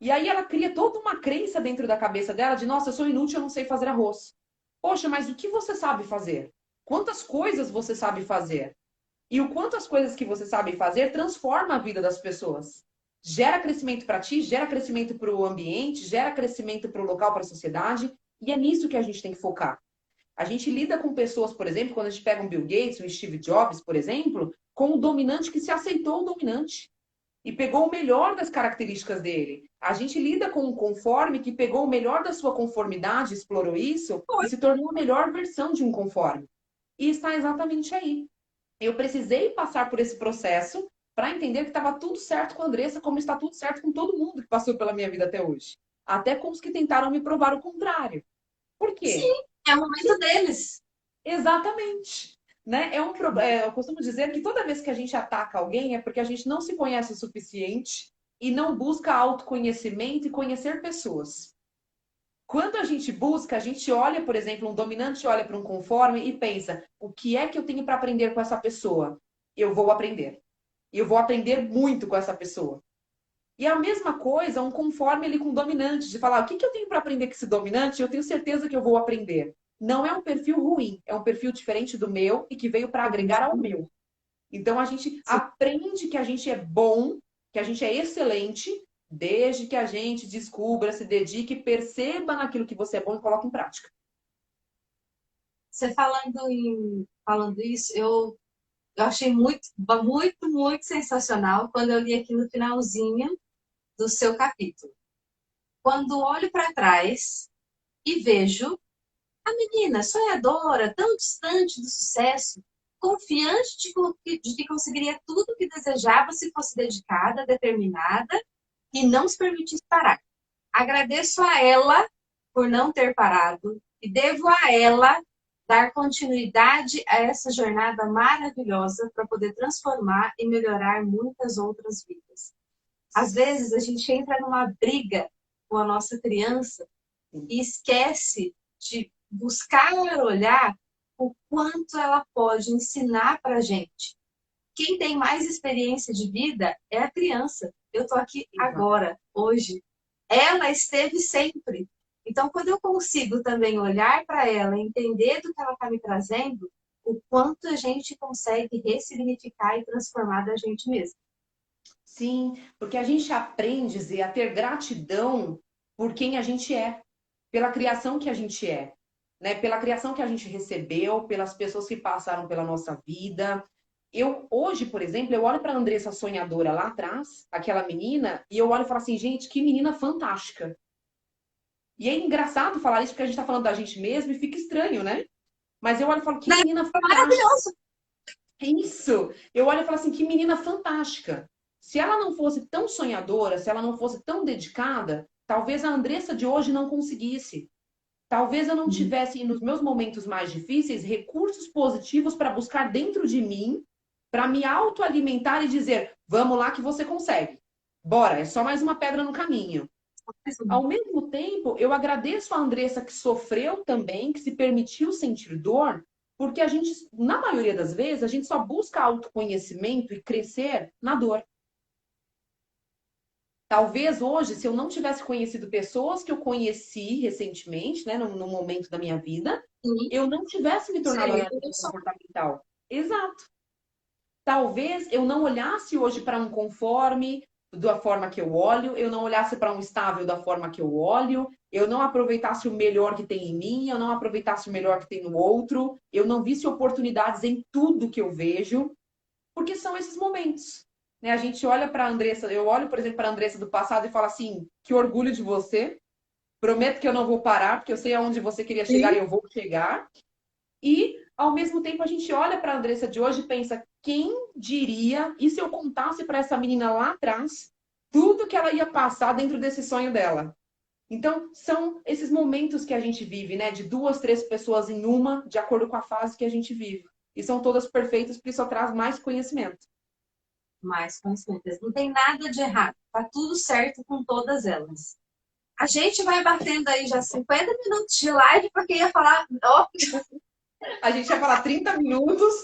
E aí ela cria toda uma crença dentro da cabeça dela de, nossa, eu sou inútil, eu não sei fazer arroz. Poxa, mas o que você sabe fazer? Quantas coisas você sabe fazer? E o quanto as coisas que você sabe fazer transforma a vida das pessoas. Gera crescimento para ti, gera crescimento para o ambiente, gera crescimento para o local, para a sociedade. E é nisso que a gente tem que focar. A gente lida com pessoas, por exemplo, quando a gente pega um Bill Gates, um Steve Jobs, por exemplo, com o dominante que se aceitou o dominante e pegou o melhor das características dele. A gente lida com um conforme que pegou o melhor da sua conformidade, explorou isso e se tornou a melhor versão de um conforme. E está exatamente aí. Eu precisei passar por esse processo para entender que estava tudo certo com a Andressa, como está tudo certo com todo mundo que passou pela minha vida até hoje. Até com os que tentaram me provar o contrário. Por quê? Sim, é o momento deles. Exatamente. né? Eu costumo dizer que toda vez que a gente ataca alguém é porque a gente não se conhece o suficiente e não busca autoconhecimento e conhecer pessoas. Quando a gente busca, a gente olha, por exemplo, um dominante olha para um conforme e pensa: o que é que eu tenho para aprender com essa pessoa? Eu vou aprender. Eu vou aprender muito com essa pessoa. E a mesma coisa, um conforme ele com dominante, de falar: o que que eu tenho para aprender com esse dominante? Eu tenho certeza que eu vou aprender. Não é um perfil ruim, é um perfil diferente do meu e que veio para agregar ao meu. Então a gente Sim. aprende que a gente é bom, que a gente é excelente, desde que a gente descubra, se dedique, perceba naquilo que você é bom e coloque em prática. Você falando isso, eu achei muito sensacional quando eu li aqui no finalzinho do seu capítulo. Quando olho para trás e vejo a menina sonhadora, tão distante do sucesso, confiante de que conseguiria tudo o que desejava se fosse dedicada, determinada e não se permitisse parar. Agradeço a ela por não ter parado e devo a ela dar continuidade a essa jornada maravilhosa para poder transformar e melhorar muitas outras vidas. Às vezes a gente entra numa briga com a nossa criança e esquece de buscar olhar o quanto ela pode ensinar para a gente. Quem tem mais experiência de vida é a criança. Eu estou aqui agora, hoje. Ela esteve sempre. Então, quando eu consigo também olhar para ela, entender do que ela está me trazendo, o quanto a gente consegue ressignificar e transformar da gente mesmo. Sim, porque a gente aprende, Zê, a ter gratidão por quem a gente é, pela criação que a gente é, né? Pela criação que a gente recebeu, pelas pessoas que passaram pela nossa vida. Eu hoje, por exemplo, eu olho para a Andressa sonhadora lá atrás, aquela menina, e eu olho e falo assim, gente, que menina fantástica. E é engraçado falar isso porque a gente está falando da gente mesmo e fica estranho, né? Mas eu olho e falo, que menina fantástica. Maravilhoso! Isso! Eu olho e falo assim, que menina fantástica. Se ela não fosse tão sonhadora, se ela não fosse tão dedicada, talvez a Andressa de hoje não conseguisse. Talvez eu não tivesse, nos meus momentos mais difíceis, recursos positivos para buscar dentro de mim, para me autoalimentar e dizer: vamos lá que você consegue. Bora, é só mais uma pedra no caminho. Ao mesmo tempo, eu agradeço a Andressa que sofreu também, que se permitiu sentir dor, porque a gente, na maioria das vezes, a gente só busca autoconhecimento e crescer na dor. Talvez hoje, se eu não tivesse conhecido pessoas que eu conheci recentemente, né, no momento da minha vida, Sim, eu não tivesse me tornado seria analista isso. comportamental. Exato. Talvez eu não olhasse hoje para um conforme da forma que eu olho, eu não olhasse para um estável da forma que eu olho, eu não aproveitasse o melhor que tem em mim, eu não aproveitasse o melhor que tem no outro, eu não visse oportunidades em tudo que eu vejo, porque são esses momentos. Né? A gente olha para a Andressa, eu olho, por exemplo, para a Andressa do passado e falo assim: que orgulho de você, prometo que eu não vou parar, porque eu sei aonde você queria chegar Sim. e eu vou chegar. E, ao mesmo tempo, a gente olha para a Andressa de hoje e pensa: quem diria, e se eu contasse para essa menina lá atrás tudo que ela ia passar dentro desse sonho dela? Então, são esses momentos que a gente vive, né? De duas, três pessoas em uma, de acordo com a fase que a gente vive. E são todas perfeitas, porque só traz mais conhecimento. Mais conhecimentos. Não tem nada de errado. Tá tudo certo com todas elas. A gente vai batendo aí já 50 minutos de live, porque ia falar. Ó, A gente ia falar 30 minutos.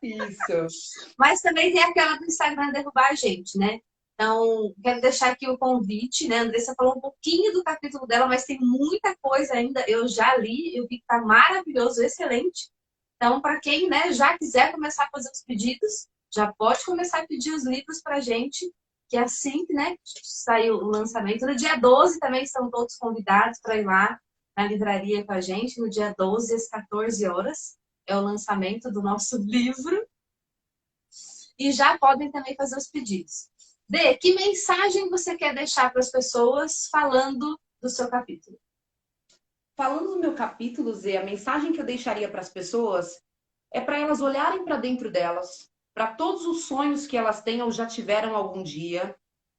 Isso. mas também tem aquela do Instagram derrubar a gente, né? Então, quero deixar aqui o convite, né? A Andressa falou um pouquinho do capítulo dela, mas tem muita coisa ainda. Eu já li, eu vi que tá maravilhoso, excelente. Então, para quem, né, já quiser começar a fazer os pedidos, já pode começar a pedir os livros para gente, que é assim, né, saiu o lançamento. No dia 12 também estão todos convidados para ir lá na livraria com a gente, no dia 12 às 14 horas. É o lançamento do nosso livro. E já podem também fazer os pedidos. Dê, que mensagem você quer deixar para as pessoas falando do seu capítulo? Falando do meu capítulo, Zê, a mensagem que eu deixaria para as pessoas é para elas olharem para dentro delas, para todos os sonhos que elas têm ou já tiveram algum dia,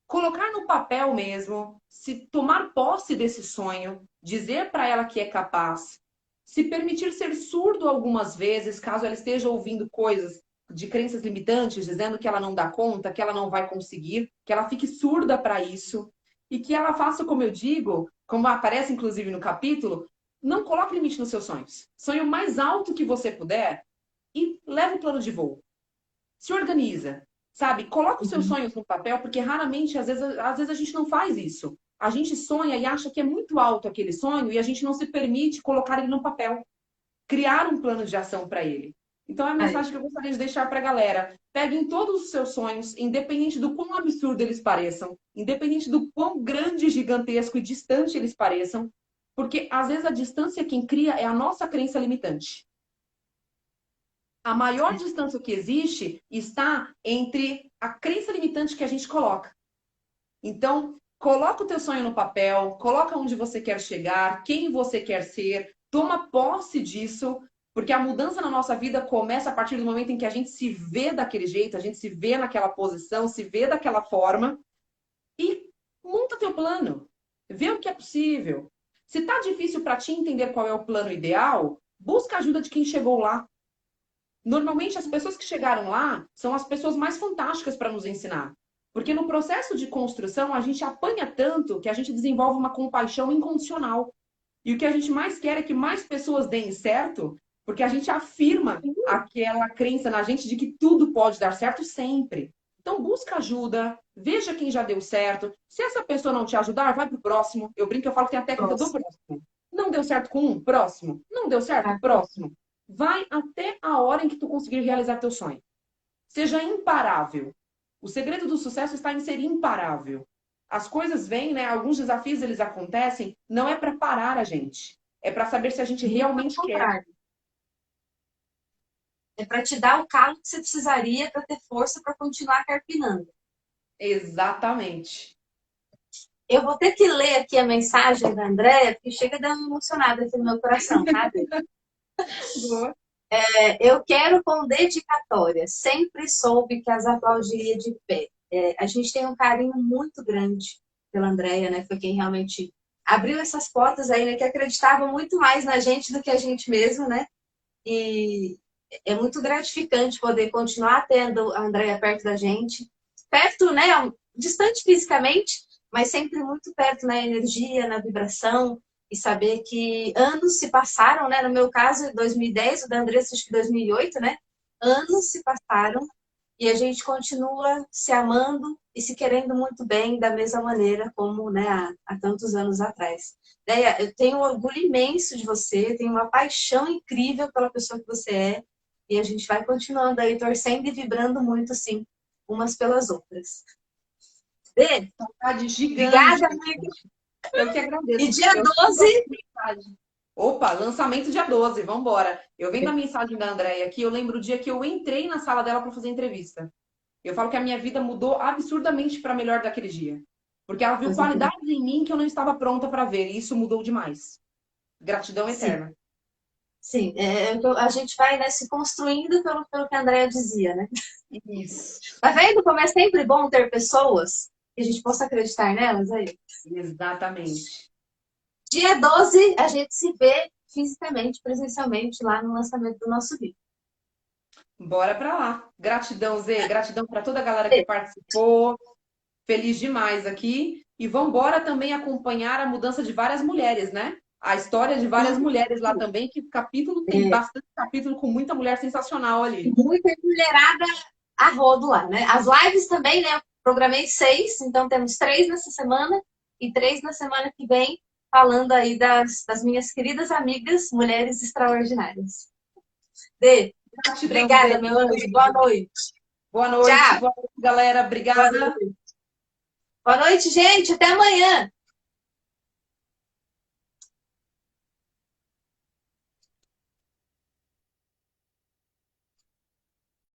colocar no papel mesmo, se tomar posse desse sonho, dizer para ela que é capaz, Se permitir ser surdo algumas vezes, caso ela esteja ouvindo coisas de crenças limitantes, dizendo que ela não dá conta, que ela não vai conseguir, que ela fique surda para isso e que ela faça, como eu digo, como aparece inclusive no capítulo, não coloque limite nos seus sonhos. Sonhe o mais alto que você puder e leve o plano de voo. Se organiza, sabe? Coloca os seus Uhum. sonhos no papel, porque raramente, às vezes a gente não faz isso. A gente sonha e acha que é muito alto aquele sonho e a gente não se permite colocar ele no papel, criar um plano de ação para ele. Então, é a Aí. mensagem que eu gostaria de deixar para a galera. Peguem todos os seus sonhos, independente do quão absurdo eles pareçam, independente do quão grande, gigantesco e distante eles pareçam, porque às vezes a distância quem cria é a nossa crença limitante. A maior distância que existe está entre a crença limitante que a gente coloca. Então, coloca o teu sonho no papel, coloca onde você quer chegar, quem você quer ser, toma posse disso, porque a mudança na nossa vida começa a partir do momento em que a gente se vê daquele jeito, a gente se vê naquela posição, se vê daquela forma e monta teu plano. Vê o que é possível. Se tá difícil para ti entender qual é o plano ideal, busca a ajuda de quem chegou lá. Normalmente, as pessoas que chegaram lá são as pessoas mais fantásticas para nos ensinar. Porque no processo de construção, a gente apanha tanto que a gente desenvolve uma compaixão incondicional. E o que a gente mais quer é que mais pessoas deem certo, porque a gente afirma aquela crença na gente de que tudo pode dar certo sempre. Então, busca ajuda, veja quem já deu certo. Se essa pessoa não te ajudar, vai para o próximo. Eu brinco, eu falo que tem a técnica do Próximo. próximo. Não deu certo com um, próximo. Não deu certo, Tá, próximo. próximo. Vai até a hora em que tu conseguir realizar teu sonho. Seja imparável. O segredo do sucesso está em ser imparável. As coisas vêm, né? Alguns desafios eles acontecem, não é para parar a gente, é para saber se a gente Muito pelo realmente quer. contrário. É para te dar o calo que você precisaria para ter força para continuar carpinando. Exatamente. Eu vou ter que ler aqui a mensagem da Andréia, porque chega dando emocionada aqui no meu coração, tá? Boa. Eu quero com dedicatória. Sempre soube que as aplaudiria de pé. A gente tem um carinho muito grande pela Andréia, né? Foi quem realmente abriu essas portas aí, né? Que acreditava muito mais na gente do que a gente mesmo, né? E é muito gratificante poder continuar tendo a Andréia perto da gente. Perto, né? Distante fisicamente, mas sempre muito perto na energia, na vibração. E saber que anos se passaram, né? No meu caso, 2010, o da Andressa, acho que 2008, né? Anos se passaram e a gente continua se amando e se querendo muito bem da mesma maneira como, né, há tantos anos atrás. Deia, eu tenho um orgulho imenso de você, tenho uma paixão incrível pela pessoa que você é e a gente vai continuando aí torcendo e vibrando muito, sim, umas pelas outras. Dê, Vontade gigante. obrigada, amiga. Eu que E agradeço. dia Eu sigo a 12, mensagem. Opa, lançamento dia 12, vamos embora. Eu vendo a mensagem da Andréia aqui, eu lembro o dia que eu entrei na sala dela para fazer entrevista. Eu falo que a minha vida mudou absurdamente para melhor daquele dia. Porque ela viu coisa incrível. qualidades em mim que eu não estava pronta para ver. E isso mudou demais. Gratidão Sim. eterna. Sim, a gente vai, né, se construindo pelo que a Andrea dizia, né? Isso. Tá vendo como é sempre bom ter pessoas que a gente possa acreditar nelas aí? Exatamente. Dia 12 a gente se vê fisicamente, presencialmente, lá no lançamento do nosso livro. Bora para lá. Gratidão, Zê. Gratidão para toda a galera que participou. Feliz demais aqui. E vamos embora também acompanhar a mudança de várias mulheres, né? A história de várias mulheres lá também, que o capítulo tem É, bastante capítulo com muita mulher sensacional ali. muita mulherada a rodo lá, né? As lives também, né? Eu programei 6, então temos 3 nessa semana e 3 na semana que vem, falando aí das minhas queridas amigas, mulheres extraordinárias. Dê, Gratidão, obrigada, Zé. meu anjo. Boa noite. Boa Tchau. noite, galera. Boa Obrigada. noite. Boa noite, gente. Até amanhã.